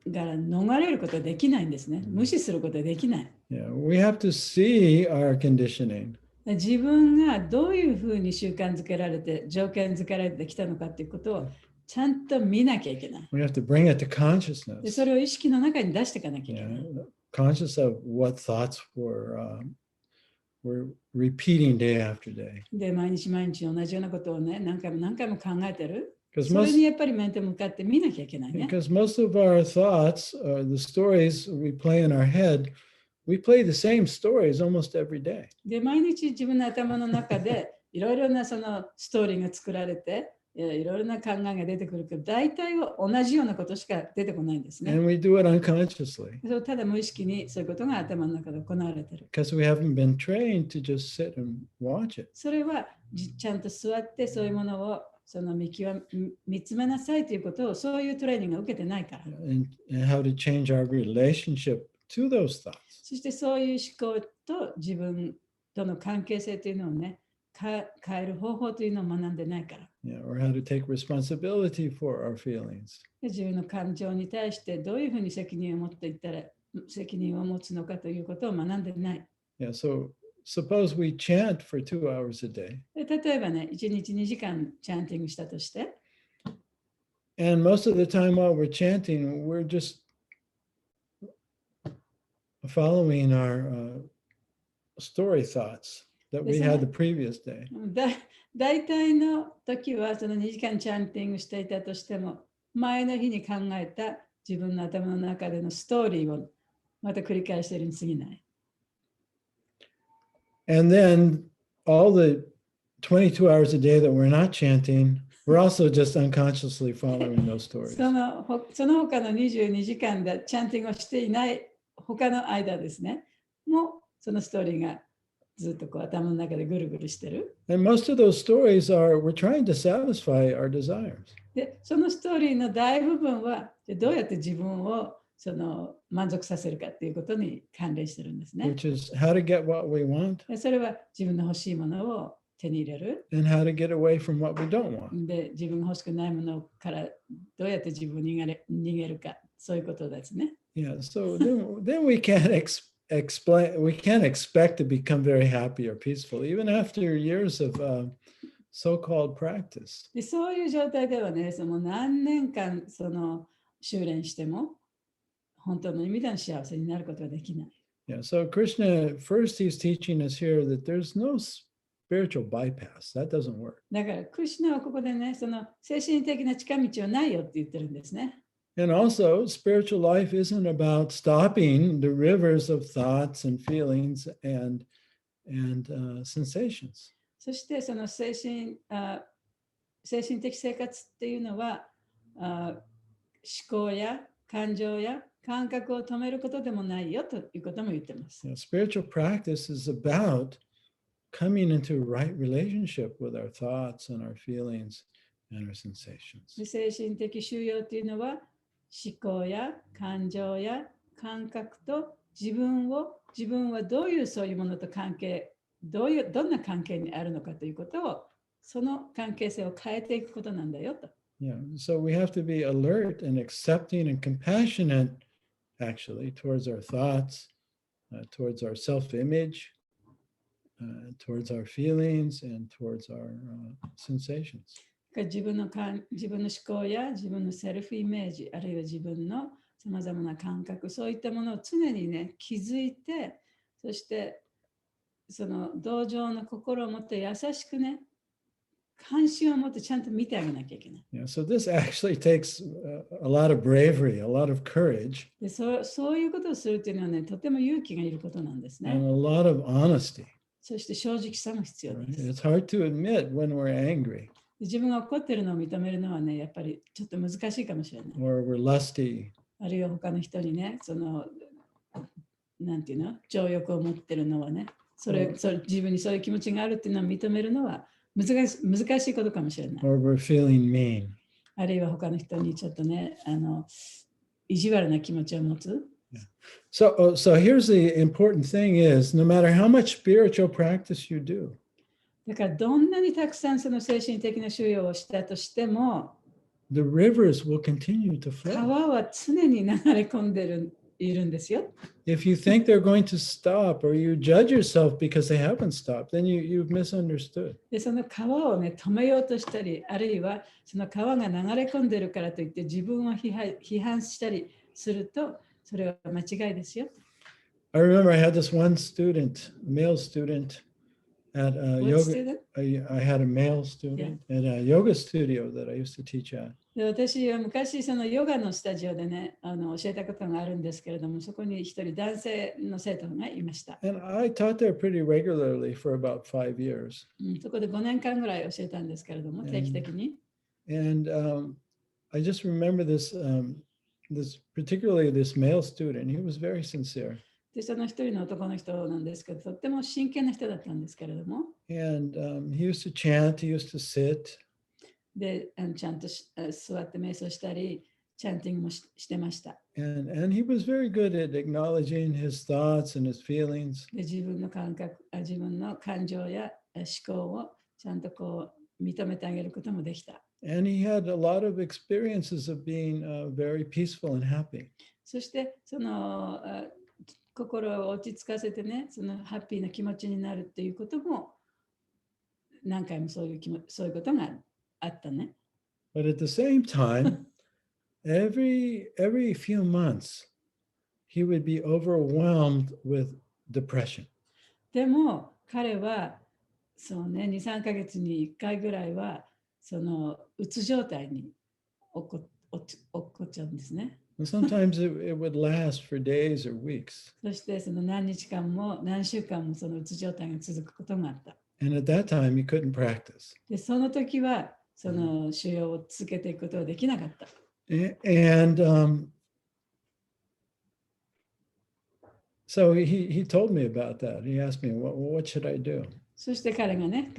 逃れることはできないんですね。無視することはできない。Yeah, we have to see our conditioning. 自分がどういうふうに習慣づけられて、条件づけられてきたのかということをちゃんと見なきゃいけない。We have to bring it to で consciousness. それを意識の中に出していかなきゃいけない。Yeah, conscious of what thoughts we're repeating day after day. で、毎日毎日同じようなことをね、何回も考えてる。 Because それ most, にやっぱり面と向かって見なきゃいけないね。because most of our thoughts, the stories we play in our head, we play the same stories almost every day. で、毎日自分の頭の中でいろいろなそのストーリーが作られて、いろいろな考えが出てくるけど、大体は同じようなことしか出てこないんですね。 And we do it unconsciously それただ無意識にそういうことが頭の中で行われている。 because we haven't been trained to just sit and watch it. それはちゃんと座ってそういうものをその見つめなさいということをそういうトレーニングを受けてないから。And how to change our relationship to those thoughts. そしてそういう思考と自分との関係性というのをね、変える方法というのを学んでないから。Yeah, or how to take responsibility for our feelings. で自分の感情に対してどういうふうに責任を持っていったら責任を持つのかということを学んでない。Yeah, so suppose we chant for 2 hours a day. で例えばね、1日2時間チャンティングしたとして、And most of the time while we're chanting, we're just following our story thoughts that we had the previous day. 大体の時はその2時間チャンティングしていたとしても、前の日に考えた自分の頭の中でのストーリーをまた繰り返しているに過ぎない。And then all the 22 hours a day that we're not chanting, we're also just unconsciously following those stories. その他の22時間でチャンティングをしていない他の間ですね、もうそのストーリーがずっとこう頭の中でぐるぐるしてる。And most of those stories are, we're trying to satisfy our desires. で、そのストーリーの大部分はどうやって自分をその満足させるかっていうことに関連してるんですね。Which is how to get what we want. でそれは自分の欲しいものを手に入れる。And how to get away from what we don't want. で、自分が欲しくないものからどうやって自分を逃げるか、そういうことですね。Yeah, so then we can't we can't expect to become very happy or peaceful, even after years of so-called practice. で、そういう状態ではね、その何年間その修練しても本当の意味での幸せになることはできない。Yeah, so Krishna, first he's teaching us here that there's no spiritual bypass. That doesn't work. だから、クリシュナはここでね、その精神的な近道はないよって言ってるんですね。And also, spiritual life isn't about stopping the rivers of thoughts and feelings and sensations. そして、その精神的生活っていうのは、思考や感情や感覚を止めることでもないよということも言ってます。Spiritual practice is about coming into a right relationship with our thoughts and our feelings and our sensations. 精神的修養というのは、思考や感情や感覚と自分はどういうそういうものと関係、どんな関係にあるのかということを、その関係性を変えていくことなんだよと。Yeah, so we have to be alert and accepting and compassionate, actually, towards our thoughts, towards our self-image, towards our feelings, and towards our sensations. 自分の思考や自分のセルフイメージ、あるいは自分のさまざまな感覚、そういったものを常にね、気づいて、そしてその同情の心を持って優しくね、関心を持ってちゃんと見てあげなきゃいけない。Yeah, so this actually takes a lot of bravery, a lot of courage, でそういうことをするっていうのはね、とても勇気がいることなんですね。 and a lot of honesty. そして正直さも必要 Right? です。 It's hard to admit when we're angry 自分が怒ってるのを認めるのはね、やっぱりちょっと難しいかもしれない。 or we're lusty. あるいは他の人にね、なんていうの、情欲を持ってるのはね、自分にそういう気持ちがあるっていうのを認めるのは難しいことかもしれない。 Or we're feeling mean. あるいは他の人にちょっとね、意地悪な気持ちを持つ。So here's the important thing is, no matter how much spiritual practice you do, だからどんなにたくさんその精神的な修養をしたとしても、the rivers will continue to flow. 川は常に流れ込んでいるんですよ。If you think they're going to stop or you judge yourself because they haven't stopped, then you've misunderstood. で、その川をね、止めようとしたり、あるいはその川が流れ込んでるからといって自分を批判したりすると、それは間違いですよ。I remember I had this one student, a male student at a yoga. I had a male student at a yoga studio that I used to teach at. で、私は昔そのヨガのスタジオでね、教えたことがあるんですけれども、そこに一人男性の生徒がいました。And I taught there pretty regularly for about 5 years. そこで5年間ぐらい教えたんですけれども、定期的に。And I just remember particularly this male student, he was very sincere. で、その一人の男の人なんですけど、とっても真剣な人だったんですけれども。And he used to chant, he used to sit. で、ちゃんと座って瞑想したり、チャンティングもしてました。And he was very good at acknowledging his thoughts and his feelings. で、自分の感情や思考をちゃんとこう認めてあげることもできた。And he had a lot of experiences of being very peaceful and happy. そして、その心を落ち着かせてね、そのハッピーな気持ちになるっていうことも、何回もそういうことがあったね。But at the same time, every few months, he would be overwhelmed with depression. でも彼はそうね、2、3ヶ月に1回ぐらいはそのうつ状態に起こっちゃうんですね。And sometimes it would last for days or weeks. そしてその何日間も何週間もそのうつ状態が続くことがあった。And at that time, he couldn't practice. で、その時はその修行を続けていくことはできなかった。And so he told me about that. He asked me, what should I do? そして彼がね、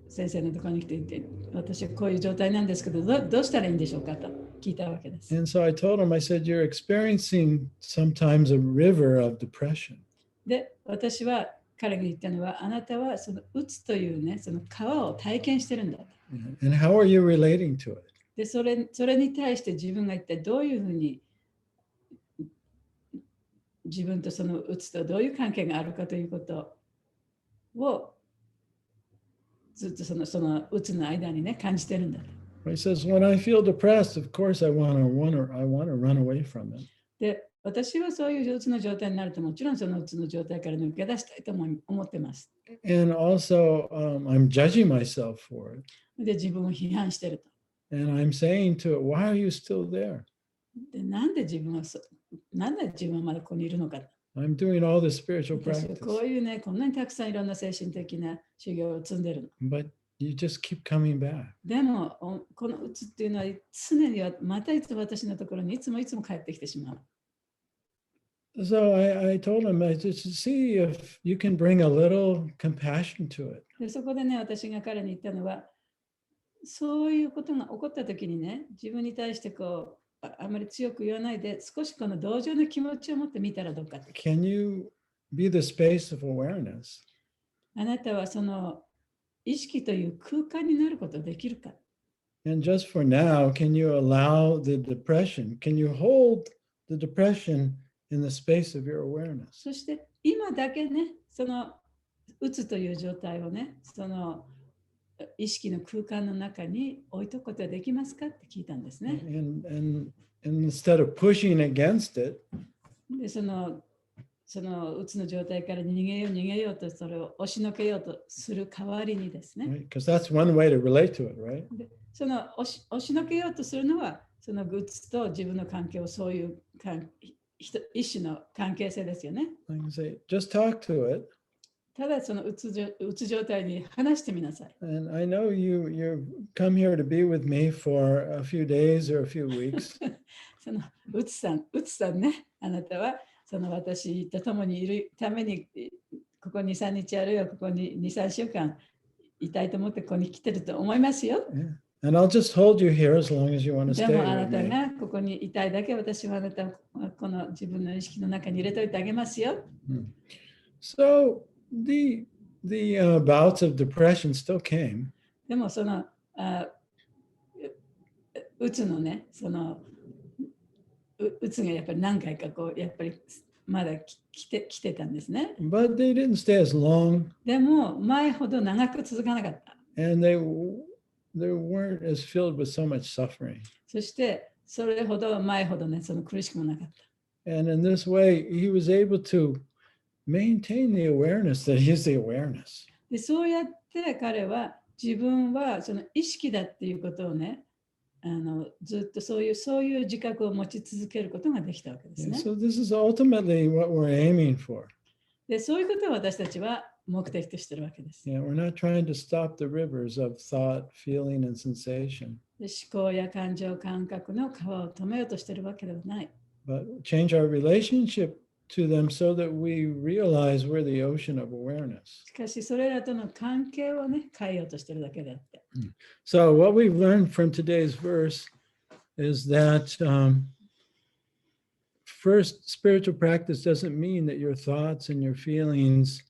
先生のところに来ていて、私はこういう状態なんですけど、どうしたらいいんでしょうかと聞いたわけです。And so I told him, I said, you're experiencing sometimes a river of depression. で、私は彼が言ったのは、あなたはそのうつというね、その川を体験してるんだと。And how are you relating to it? で、それに対して自分が一体どういうふうに自分とそのうつとどういう関係があるかということをずっとそのうつの間にね感じてるんだ。He says, when I feel depressed, of course I want to run away from it. で、私はそういううつの状態になるともちろんそのうつの状態から抜け出したいと思ってます。And also, I'm judging myself for it. で、自分を批判してると。And I'm saying to it, why are you still there? で、なんで自分はまだここにいるのか。I'm doing all this spiritual 私は practice. こういうね、こんなにたくさんいろんな精神的な修行を積んでるの。But you just keep coming back. でも、このうつっていうのは常にまたいつ私のところにいつも帰ってきてしまう。So I told him, I just see if you can bring a little compassion to it. で、そこでね、私が彼に言ったのは、そういうことが起こったときにね、自分に対してあまり強く言わないで、少しこの同情の気持ちを持ってみたらどうかと。Can you be the space of awareness? あなたはその意識という空間になることができるか。And just for now, can you allow the depression? Can you hold the depression in the space of your awareness? そして今だけね、そのうつという状態をね、その意識の空間の中に置いとくことはできますかって聞いたんですね。And instead of pushing against it, で、そのうつの状態から逃げようと、それを押しのけようとする代わりにですね。right? Because that's one way to relate to it, right? で、その押しのけようとするのは、そのうつと自分の関係をそういう一種の関係性ですよね。Like I say, just talk to it. ただそのうつ状態に話してみなさい。And I know you come here to be with me for a few days or a few weeks. そのうつさんね、あなたはその私と共にいるためにここ2、3日あるいはここに2、3週間いたいと思ってここに来てると思いますよ。Yeah. And I'll just hold you here as long as you want to で stay もあな with た me. がここにいたいだけ私はあなたをこの自分の意識の中に入れといてあげますよ。So the bouts of depression still came. でもそのうつのね、そのうつがやっぱり何回かやっぱりまだ来てたんですね。But they didn't stay as long. でも前ほど長く続かなかった。And they weren't as filled with so much suffering. そしてそれほど前ほどね、その苦しくもなかった。And in this way, he was able to maintain the awareness that he's the awareness. で、そうやって彼は自分はその意識だっていうことをね、ずっとそういう自覚を持ち続けることができたわけですね。So this is ultimately what we're aiming for. で、そういうことを私たちは目的としているわけです。Yeah, we're not trying to stop the rivers of thought, feeling, and sensation, で、思考や感情、感覚の川を止めようとしているわけではない。but change our relationship to them so that we realize we're the ocean of awareness. しかし、それらとの関係をね、変えようとしているだけであって。So what we've learned from today's verse is that first, spiritual practice doesn't mean that your thoughts and your feelings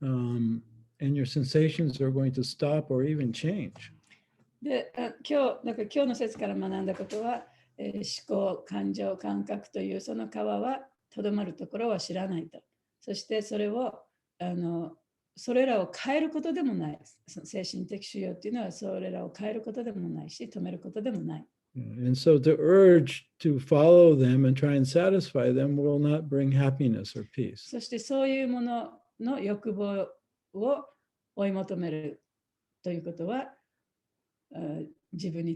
and your sensations are going to stop or even change. で、今日の説から学んだことは、思考、感情、感覚というその川はとどまるところは知らないと。そしてそれらを変えることでもない。精神的修養っていうのはそれらを変えることでもないし、止めることでもない。And so the urge to follow them and try and satisfy them will not bring happiness or peace. そしてそういうものの欲望を追い求めるということは、自分に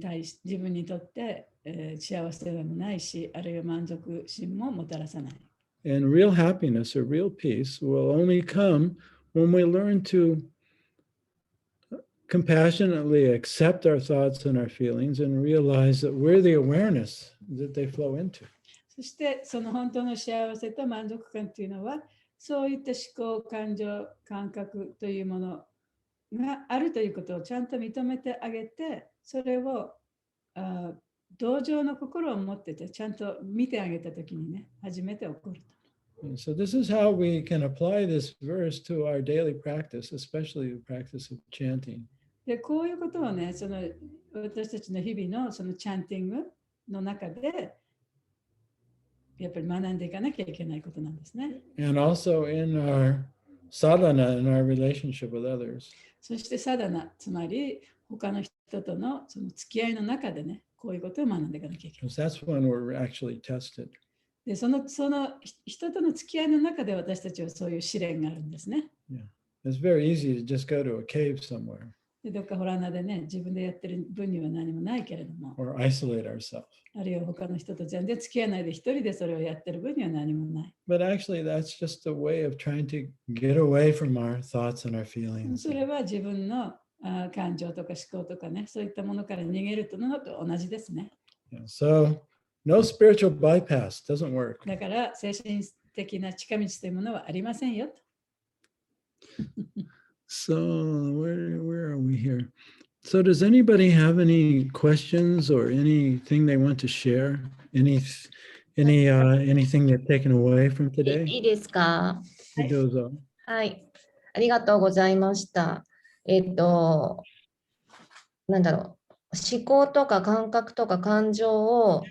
とって、幸せでもないし、あるいは満足心ももたらさない。And real happiness or real peace will only come when we learn to compassionately accept our thoughts and our feelings and realize that we're the awareness that they flow into. そしてその本当の幸せと満足感というのは、そういった思考、感情、感覚というものがあるということをちゃんと認めてあげて、それを同情の心を持ってて、ちゃんと見てあげたときにね、初めて起こると。And so this is how we can apply this verse to our daily practice, especially the practice of chanting. で、こういうことをね、私たちの日々のそのチャンティングの中で、やっぱり学んでいかなきゃいけないことなんですね。And also in our sadhana, in our relationship with others. そしてサダナ、つまり他の人とのその付き合いの中でね、こういうことを学んでいかなきゃいけない。Because that's when we're actually tested. で、その人との付き合いの中で私たちはそういう試練があるんですね。Yeah. It's very easy to just go to a cave somewhere で、どっかホラーナでね、自分でやってる分には何もないけれども、or isolate ourselves. あるいは他の人と全然付き合わないで一人でそれをやってる分には何もない。But actually, that's just a way of trying to get away from our thoughts and our feelings. それは自分の感情とか思考とかね、そういったものから逃げるのと同じですね。Yeah. So, no spiritual bypass doesn't work. だから精神的な近道というものはありませんよと。So, where are we here? So, does anybody have any questions or anything they want to share? Anything they've taken away from い today? いですか？どうぞ。はい。ありがとうございました。なんだろう。思考とか感覚とか感情を、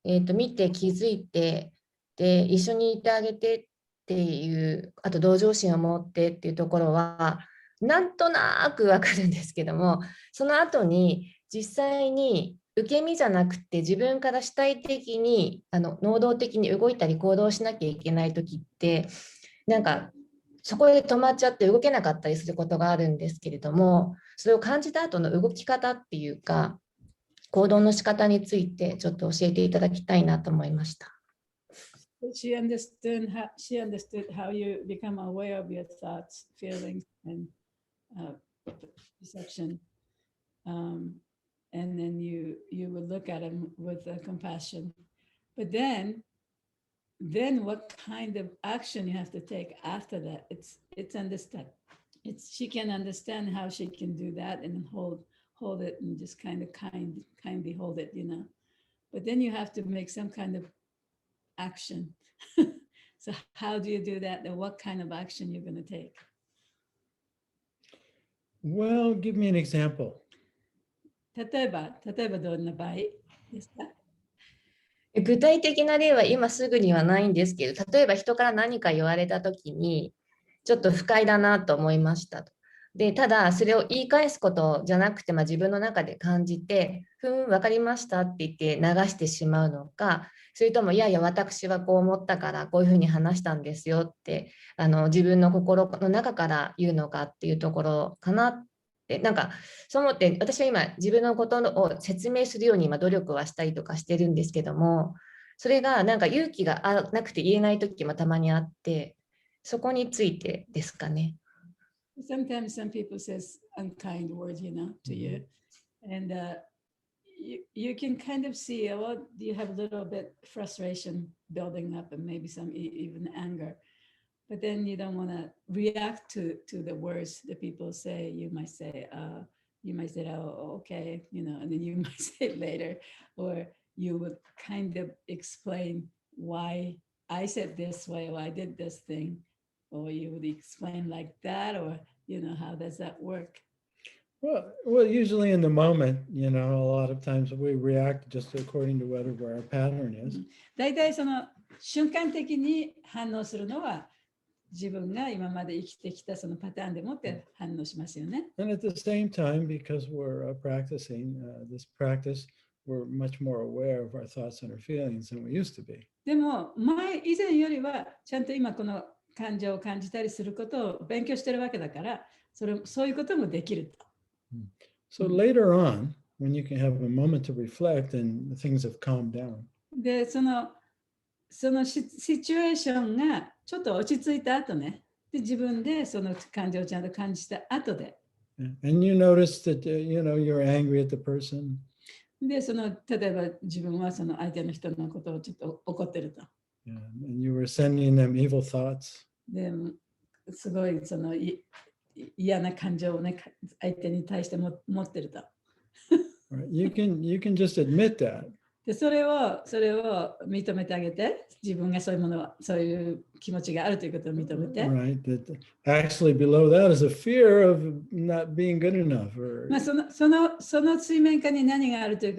見て気づいて、で、一緒にいてあげてっていう、あと同情心を持ってっていうところは、なんとなくわかるんですけども、その後に実際に受け身じゃなくて自分から主体的に能動的に動いたり行動しなきゃいけない時ってなんかそこで止まっちゃって動けなかったりすることがあるんですけれども、それを感じた後の動き方っていうか行動の仕方についてちょっと教えていただきたいなと思いました。She understood how you become aware of your thoughts, feelings, and perception. And then you would look at them with compassion. But then what kind of action you have to take after that? It's understood. She can understand how she can do that and hold it and just kindly hold it, you know. But then you have to make some kind of action. So how do you do that? And what kind of action you're going to take? Well, give me an example. 例えばどんな場合ですか？具体的な例は今すぐにはないんですけど、例えば人から何か言われたときに、ちょっと不快だなと思いましたと。で、ただそれを言い返すことじゃなくて、自分の中で感じて、分かりましたって言って流してしまうのか、それともいやいや私はこう思ったからこういうふうに話したんですよって自分の心の中から言うのかっていうところかなって、そう思って私は今自分のことを説明するように今努力はしたりとかしてるんですけども、それが勇気がなくて言えない時もたまにあって、そこについてですかね。Sometimes some people says unkind words, you know, to you, and you can kind of see, well, you have a little bit frustration building up, and maybe some even anger, but then you don't want to react to the words that people say. You might say, oh, okay, you know, and then you might say it later, or you would kind of explain why I said this way, or I did this thing. Or you would explain like that, or, you know, how does that work? Well, usually in the moment, you know, a lot of times we react just according to whatever our pattern is. 大体その瞬間的に反応するのは自分が今まで生きてきたそのパターンでもって反応しますよね。And at the same time, because we're practicing this practice, we're much more aware of our thoughts and our feelings than we used to be. でも以前よりはちゃんと今この感情を感じたりすることを勉強してるわけだからそういうこともできると。So later on, when you can have a moment to reflect and things have calmed down. で、そのシチュエーションがちょっと落ち着いた後ね。で、自分でその感情をちゃんと感じた後で。And you notice that, you're angry at the person. で、例えば自分はその相手の人のことをちょっと怒ってると。Yeah, and you were sending them evil thoughts. で、すごい嫌な感情をね、相手に対して持ってると。You can just admit that. で、それを認めてあげて、自分がそういう気持ちがあるということを認めて。Right. That actually below that is a fear of not being good enough. Or... まあその水面下に何があるとい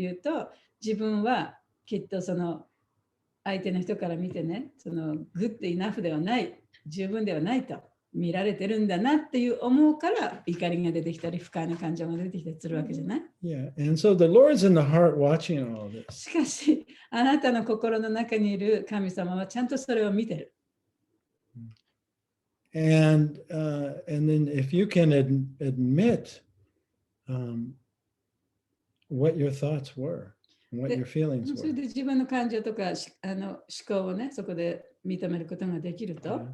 うと、自分はきっとその相手の人から見てね、good enough ではない、十分ではないと見られてるんだなっていう思うから怒りが出てきたり不快な感情が出てきたりするわけじゃない？ Yeah, and so the Lord's in the heart watching all this. しかし、あなたの心の中にいる神様はちゃんとそれを見てる。And then if you can admit what your thoughts were, and what your feelings それ were. で自分の感情とか思考をね、そこで認めることができると、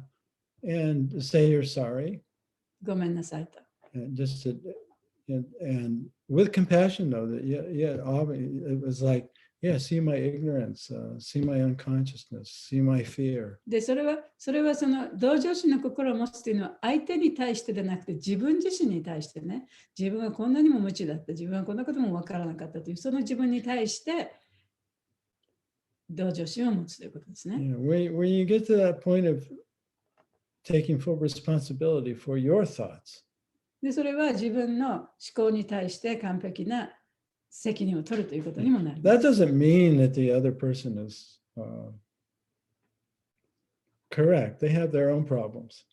And say you're sorry. ごめんなさいと。And just and with compassion, though, that it was like, yeah, see my ignorance, see my unconsciousness, see my fear. で、それはその同情心の心を持つというのは相手に対してでなくて自分自身に対してね、自分はこんなにも無知だった、自分はこんなことも分からなかったという、その自分に対して同情心を持つということですね。Yeah, when you get to that point of taking full responsibility for your thoughts. で、それは自分の思考に対して完璧な責任を取るということにもなります。That doesn't mean that the other person is correct. They have their own problems.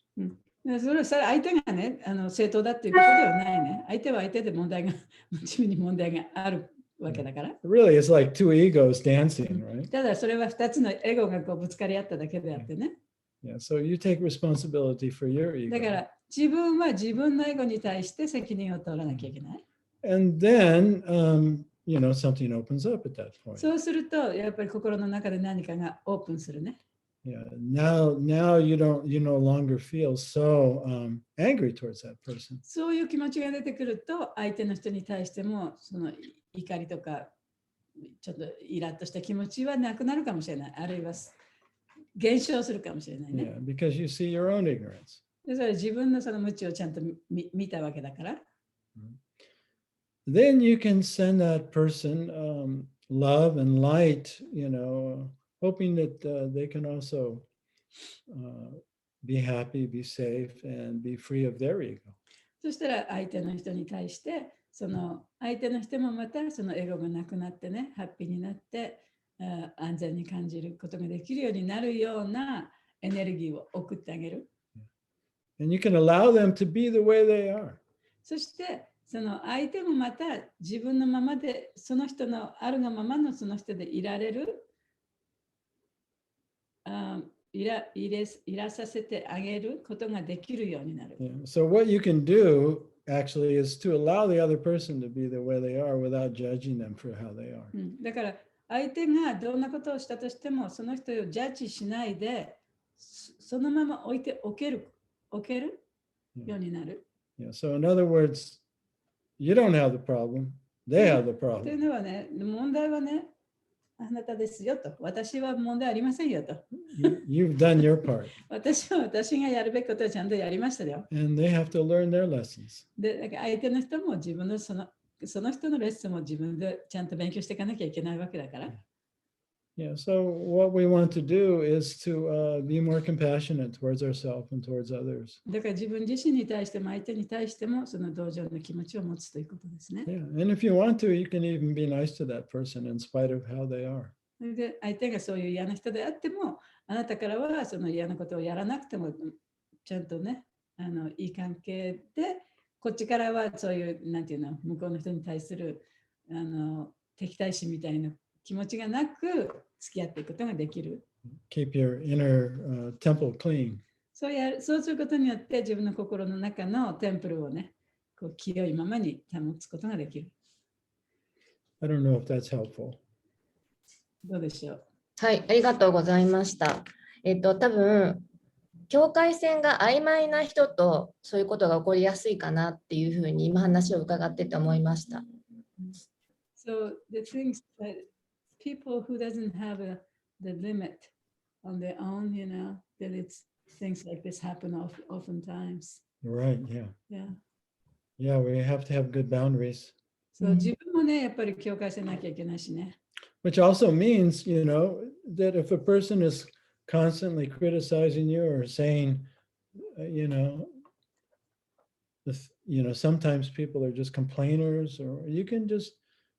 それは相手がね、正当だっていうことではないね。相手は相手で自分に問題があるわけだから。Really, it's like two egos dancing, right? ただそれは2つのエゴがぶつかり合っただけであってね。Yeah, so you take responsibility for your ego. だから自分は自分のエゴに対して責任を取らなきゃいけない。And then, something opens up at that point. そうすると、やっぱり心の中で何かがオープンするね。Yeah. Now you no longer feel so angry towards that person. そういう気持ちが出てくると、相手の人に対してもその怒りとかちょっとイラッとした気持ちはなくなるかもしれない。あるいは減少するかもしれないね。Yeah, because you see your own ignorance. でそれ自分のその無知をちゃんと見たわけだから。Then you can send that person love and light, hoping that they can also be happy, be safe, and be free of their ego. そしたら相手の人に対して、その相手の人もまたそのエゴがなくなってね、ハッピーになって、安全に感じることができるようになるようなエネルギーを送ってあげる。And you can allow them to be the way they are. そしてその相手もまた自分のままで、その人のあるがままのその人でいられる、いらさせてあげることができるようになる。Yeah. So what you can do actually is to allow the other person to be the way they are without judging them for how they are. だから相手がどんなことをしたとしても、その人をジャッジしないで、そのまま置いておけるようになる。Yeah. So in other words, you don't have the problem, they have the という problem. のはね、問題はね、あなたですよと。私は問題ありませんよと。You've done your part. 私がやるべきことをちゃんとやりましたよ。And they have to learn their lessons. で、だから相手の人も自分のその人のレッスンも自分でちゃんと勉強していかなきゃいけないわけだから。Yeah, so what we want to do is to be more compassionate towards ourselves and towards others. だから自分自身に対しても相手に対してもその同情の気持ちを持つということですね。Yeah, and if you want to, you can even be nice to that person in spite of how they are. それで相手がそういう嫌な人であっても、あなたからはその嫌なことをやらなくても、ちゃんとね、いい関係で、こっちからはそういう、なんていうの、向こうの人に対する敵対心みたいな気持ちがなく付き合っていくことができる。Keep your inner temple clean. そうすることによって自分の心の中のテンプルをね、こう清いままに保つことができる。I don't know if that's helpful. どうでしょう。はい、ありがとうございました。多分、境界線が曖昧な人とそういうことが起こりやすいかなっていうふうに今話を伺ってて思いました。So the things that people who doesn't have the limit on their own, that it's things like this happen oftentimes. Right, yeah. Yeah. Yeah, we have to have good boundaries. そう、自分もね、やっぱり境界線なきゃいけないしね。Which also means, that if a person is constantly criticizing you or saying, sometimes people are just complainers, or you can just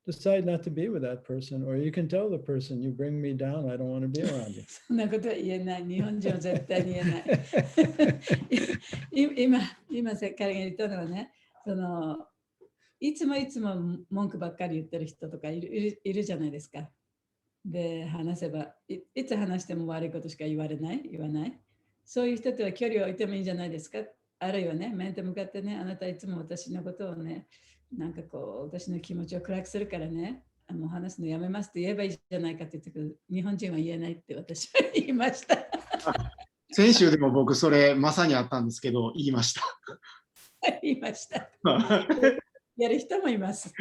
decide not to be with that person, or you can tell the person, you bring me down, I don't want to be around you. そんなことは言えない。日本人は絶対に言えない。今彼が言ったのはね、いつも文句ばっかり言ってる人とかいるじゃないですか。で、話せばいつ話しても悪いことしか言わない。そういう人とは距離を置いてもいいんじゃないですか。あるいはね、面と向かってね、あなたいつも私のことをね、なんかこう、私の気持ちを暗くするからね、もう話すのやめますって言えばいいじゃないかって言ってくる。日本人は言えないって私は言いました。先週でも僕それまさにあったんですけど、言いました。言いました。やる人もいます。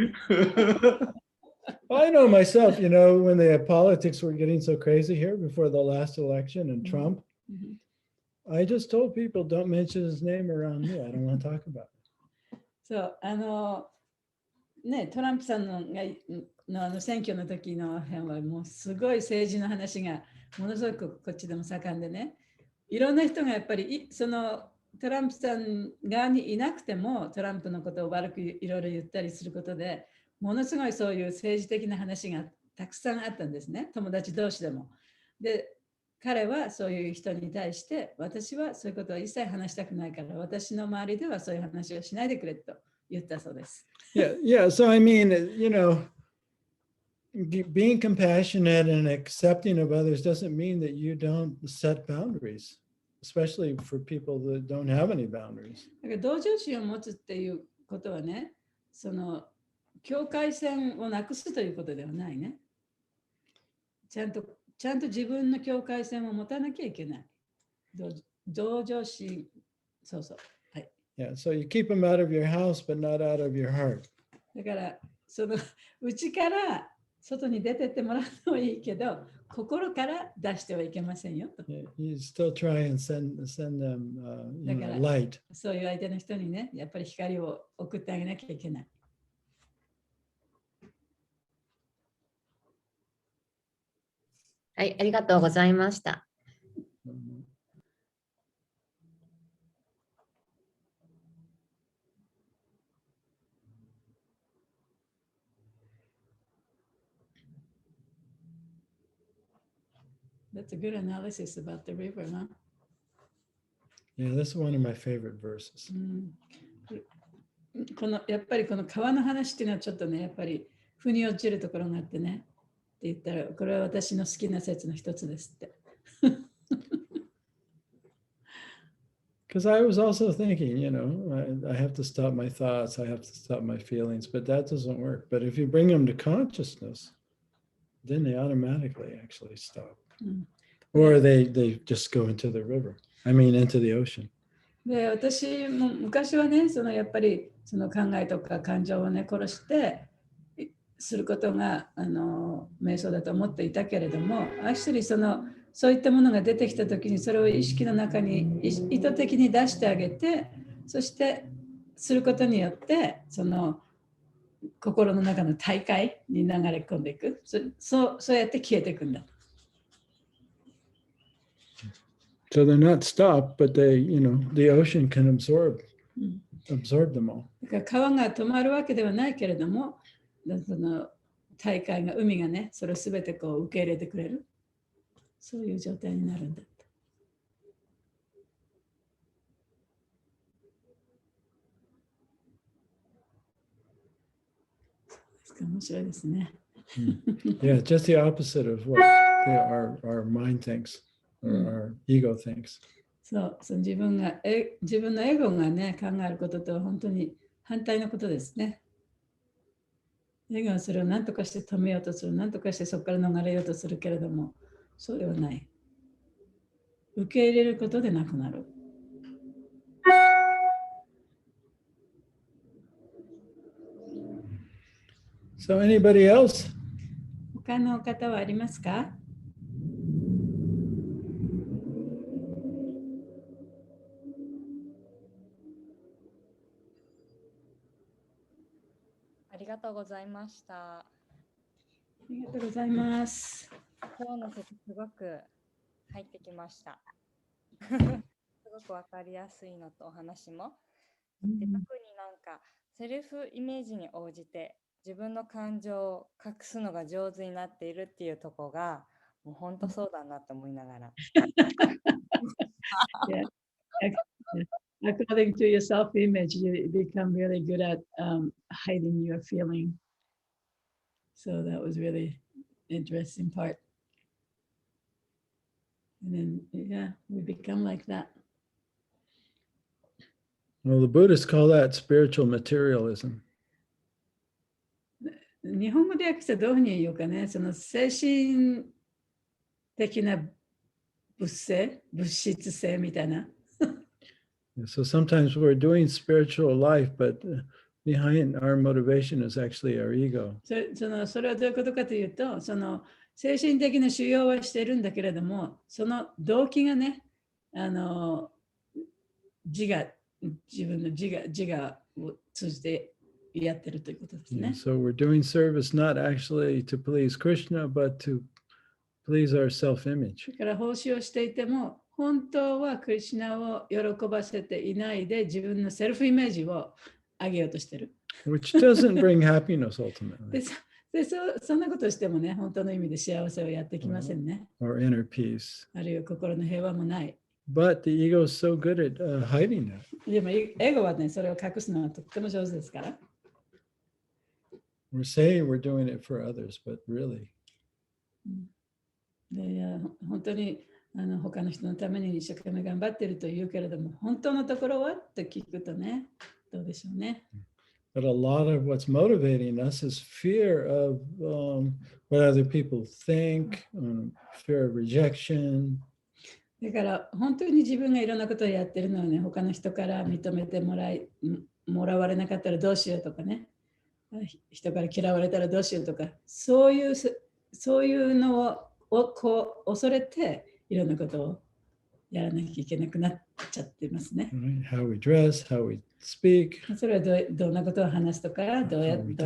I know myself, when the politics were getting so crazy here before the last election and Trump, I just told people, don't mention his name around me. I don't want to talk about it. そう、ね、トランプさんの選挙の時の辺はもうすごい政治の話がものすごくこっちでも盛んでね、いろんな人がやっぱりそのトランプさん側にいなくてもトランプのことを悪くいろいろ言ったりすることでものすごいそういう政治的な話がたくさんあったんですね、友達同士でも。で、彼はそういう人に対して私はそういうことは一切話したくないから私の周りではそういう話をしないでくれと言ったそうです。Yeah. So I mean, being compassionate and accepting of others doesn't mean that you don't set boundaries, especially for people that don't have any boundaries. だから同情心を持つっていうことはね、その境界線をなくすということではないね。ちゃんと自分の境界線を持たなきゃいけない。同情心、そうそう。はい。Yeah, so you keep them out of your house, but not out of your heart. だから、内から外に出てってもらうのはいいけど、心から出してはいけませんよと。You still try and send them, light. そういう相手の人にね、やっぱり光を送ってあげなきゃいけない。はい、ありがとうございました。That's a good analysis about the river, huh? Yeah, this is one of my favorite verses. やっぱりこの川の話っていうのはちょっとね、やっぱり腑に落ちるところがあってね。って言ったら、これは私の好きな説の一つですって。Because I was also thinking, I have to stop my thoughts, I have to stop my feelings, but that doesn't work. But if you bring them to consciousness, then they automatically actually stop. Or they just go into the river. I mean, into the ocean. で、私も昔はね、やっぱりその考えとか感情をね、殺してすることが瞑想だと思っていたけれども、actuallyそういったものが出てきたときにそれを意識の中に意図的に出してあげて、そしてすることによって心の中の大海に流れ込んでいく。そうやって消えていくんだ。So they're not stopped, but the ocean can absorb them all. だから川が止まるわけではないけれども、大海が、海がね、それをすべてこう受け入れてくれる。そういう状態になるんだ。面白いですね。Yeah, just the opposite of what our mind thinks or our ego thinks. そう自分のエゴがね、考えることと本当に反対のことですね。エゴはそれを何とかして止めようとする、何とかしてそこから逃れようとするけれども、そうではない。受け入れることでなくなる。So anybody else? 他の方はありますか？ありがとうございました。ありがとうございます。今日の説すごく入ってきました。すごくわかりやすいのとお話も。で、特になんかセルフイメージに応じて自分の感情を隠すのが上手になっているっていうところがもう本当そうだなと思いながら。Yeah. According to your self-image, you become really good at hiding your feeling. So that was really interesting part. And then, yeah, we become like that. Well, the Buddhists call that spiritual materialism. 日本語で訳したらどういうふうに言うかね、その精神的な物質性みたいな。So sometimes we're doing spiritual life, but behind our motivation is actually our ego. それはどういうことかというと、その精神的な修行はしているんだけれども、その動機がね、自分の自我を通じてやってるということですね。So we're doing service not actually to please Krishna, but to please our self-image. だから奉仕をしていても、本当はクリシュナを喜ばせていないで、自分のセルフイメージを上げようとしてる。Which doesn't bring happiness ultimately. そんなことをしてもね、本当の意味で幸せをやってきませんね。Or inner peace. あるいは心の平和もない。But the ego is so good at hiding that. でも、エゴはね、それを隠すのはとっても上手ですから。We're saying we're doing it for others, but really. で、本当に他の人のために一生懸命頑張ってると言うけれども、本当のところはって聞くとね、どうでしょうね。But a lot of what's motivating us is fear of what other people think, fear of rejection. だから本当に自分がいろんなことをやってるのはね、他の人から認めてもらわれなかったらどうしようとかね、人から嫌われたらどうしようとか、そういうのをこう恐れていろんなことをやらなきゃいけなくなっちゃってますね。How we dress, how we speak. それはどんなことを話すとか、どん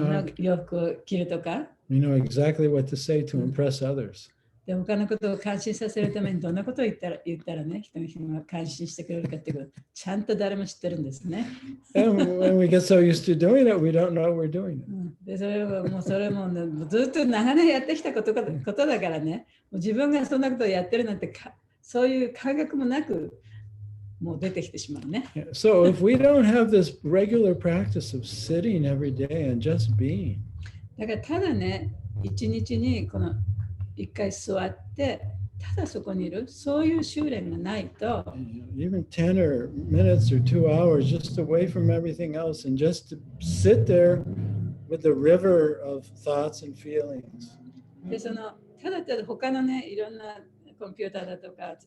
な洋服を着るとか。We know exactly what to say to impress others. で、他のことを感心させるためにどんなことを言ったらね、人が感心してくれるかっていうこと、ちゃんと誰も知ってるんですね。And when we get so used to doing it, we don't know we're doing it. で、それもずっと長年やってきたことだからね、もう自分がそんなことをやってるなんてそういう感覚もなく、もう出てきてしまうね。So if we don't have this regular practice of sitting every day and just being. だからただね、一日にこの一回座って、ただそこにいる、そういう修練がないと。Even 10 or minutes or 2 hours just away from everything else and just to sit there with the river of thoughts and feelings. で、ただ他のね、いろんなコンピューターだとか、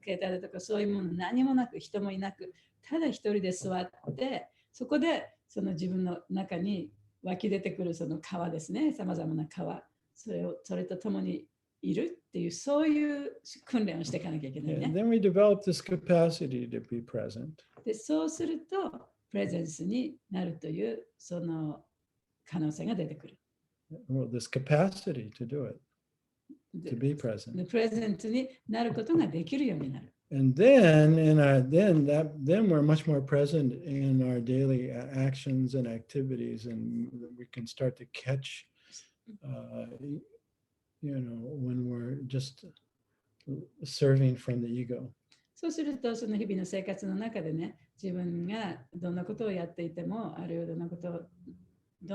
携帯だとか、そういうもの何もなく、人もいなく、ただ一人で座って、そこでその自分の中に湧き出てくるその川ですね、さまざまな川、それとともにいるっていう、そういう訓練をしていかなきゃいけないね。And then we develop this capacity to be present. で、そうすると、プレゼンスになるという、その可能性が出てくる。Well, this capacity to do it, to be present. プレゼンスになることができるようになる。And then then we're much more present in our daily actions and activities, and we can start to catch when we're just serving from the ego. そうすると、その日々の生活の中でね、自分がどんなことをやっていても、あるいはど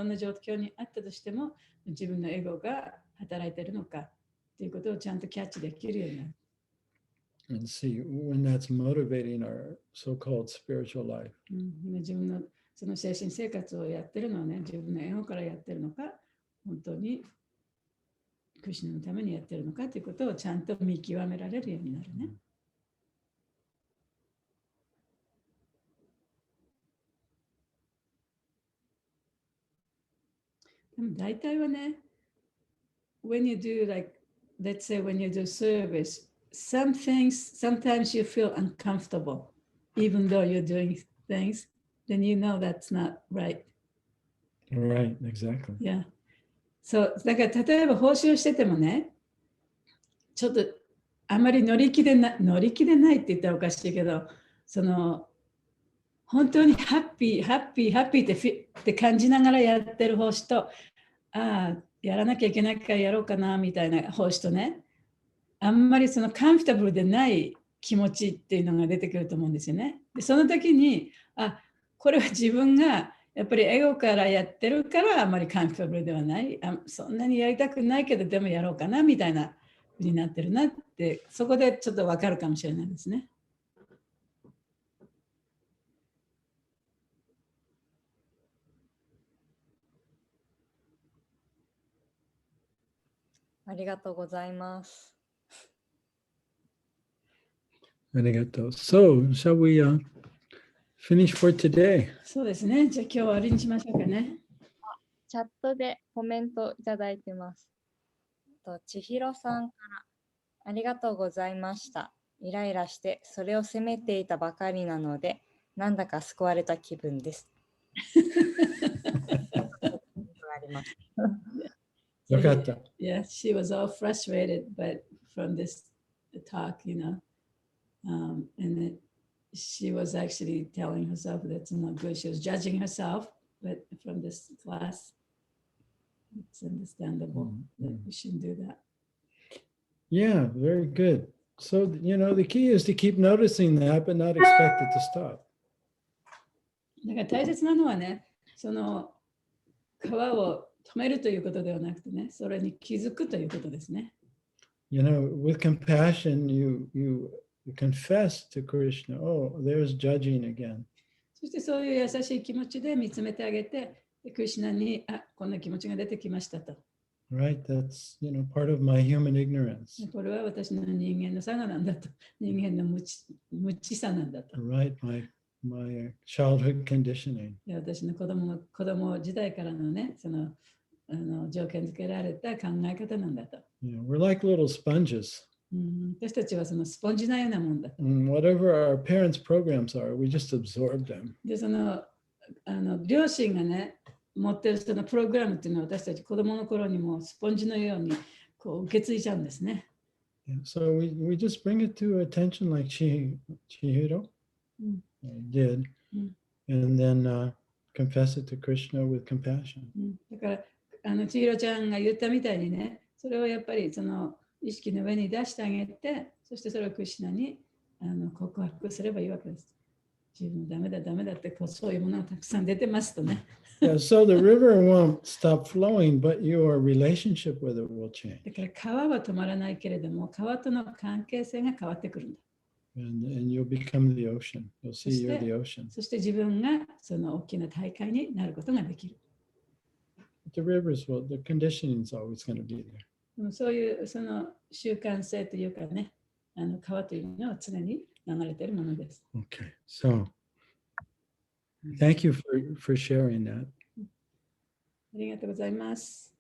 んな状況にあったとしても、自分のエゴが働いているのかということをちゃんとキャッチできるようになる。And see when that's motivating our so-called spiritual life. 自分のその精神生活をやってるのはね、自分のエゴからやってるのか、本当にクリシュナのためにやってるのかということをちゃんと見極められるようになるね。でも大体はね、when you do like, let's say when you do service, sometimes you feel uncomfortable, even though you're doing things, then you know that's not right. Right, exactly. Yeah. そう、だから例えば報酬しててもね、ちょっとあまり乗り気でないって言ったらおかしいけど、その本当にハッピーって感じながらやってる奉仕と、やらなきゃいけないからやろうかなみたいな奉仕とね、あんまりそのカンフィタブルでない気持ちっていうのが出てくると思うんですよね。でその時に、これは自分がやっぱりエゴからやってるからあんまりカンフィタブルではない。そんなにやりたくないけどでもやろうかなみたいなふうになってるなって、そこでちょっとわかるかもしれないですね。ありがとうございます。Arigato. So, shall we finish for today? そうですね。じゃあ今日は終わりにしましょうかね。チャットでコメントいただいてます。千尋さんからありがとうございました。イライラしてそれを責めていたばかりなので、なんだか救われた気分です。よかった。Yeah, she was all frustrated, but from this talk, and then she was actually telling herself that's not good. She was judging herself, but from this class, it's understandable that we shouldn't do that. Yeah, very good. So, the key is to keep noticing that, but not expect it to stop. だから大切なのはね、その川を止めるということではなくてね、それに気づくということですね。With compassion, you confess to Krishna, oh, there's judging again. そしてそういう優しい気持ちで見つめてあげて、クリシュナに、こんな気持ちが出てきましたと。Right, that's, part of my human ignorance. これは私の人間の差がなんだと。人間の無知さなんだと。Right, my childhood conditioning. 私の子供時代からのね、その条件付けられた考え方なんだと。We're like little sponges. 私たちはそのスポンジのようなもんだと。Whatever our parents' programs are, we just absorb them. で、その両親がね、持ってるそのプログラムっていうのは私たち子供の頃にもスポンジのようにこう受け継いちゃうんですね。So we just bring it to attention like Chihiro did, and then confess it to Krishna with compassion. だから千尋ちゃんが言ったみたいにね、それをやっぱりその意識の上に出してあげて、そしてそれをクリシュナに告白すればいいわけです。自分ダメだってそういうものがたくさん出てますとね。Yeah, so the river won't stop flowing, but your relationship with it will change. だから川は止まらないけれども、川との関係性が変わってくるんだ。And you'll become the ocean. You'll see you're the ocean. そして自分がその大きな大海になることができる。The rivers the conditioning is always going to be there. そういうその習慣性というかね、川というのは常に流れているものです。Okay, so thank you for sharing that. ありがとうございます。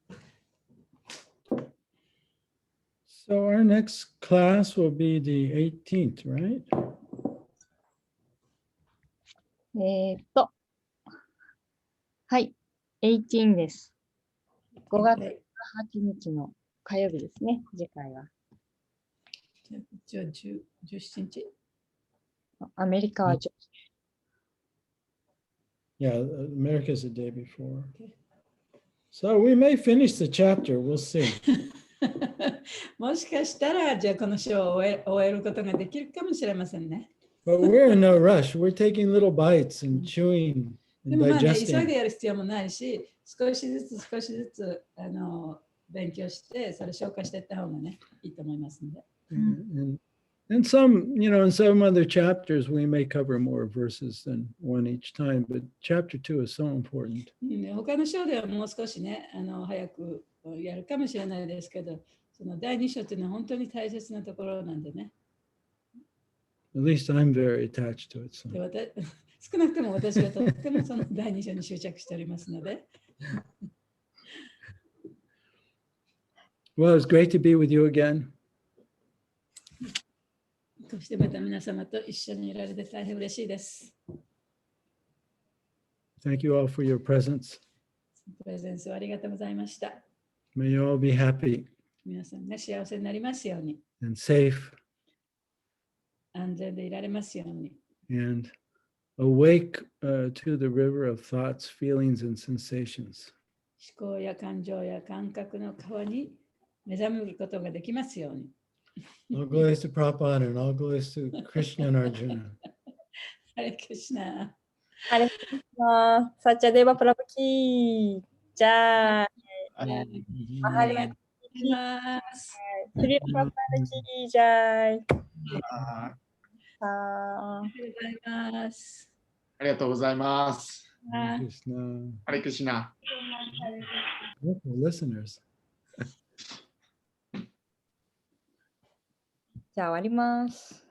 So our next class will be the 18th, right? はい、18です。5月8日の火曜日ですね、次回は。じゃあ17日。アメリカはYeah, America's the day before. Okay. So we may finish the chapter. We'll see. もしかしたら、じゃあこの章を終えることができるかもしれませんね。But we're in no rush. We're taking little bites and chewing で and もまあね、急い digesting. でやる必要もないし、少しずつ勉強して、それ消化していった方がね、いいと思いますので。And some, in some other chapters, we may cover more verses than one each time, but chapter 2 is so important. 他の章ではもう少しね、早くやるかもしれないですけど、その第2章というのは本当に大切なところなんでね。At least I'm very attached to it. So. で少なくとも私はとってもその第2章に執着しておりますので。Well, it's great to be with you again. こうしてまた皆様と一緒にいられて大変嬉しいです。Thank you all for your presence. プレゼンスをありがとうございました。May you all be happy 皆さんが幸せになりますように、 and safe 安全でいられますように、 and awake to the river of thoughts, feelings, and sensations. 思考や感情や感覚の川に目覚めることができますように。All glories to Prabhupada and all glories to Krishna and Arjuna. ハレクリシナ。ありがとうございます。サッチャデーバプラブキー。じゃあ、ありがとうごマハリアざいます。スリラプラブキーじゃい。あありがとうございます。りがとうございます。あ Krishna. ハレクシナ。 Local listeners. じゃあ終わります。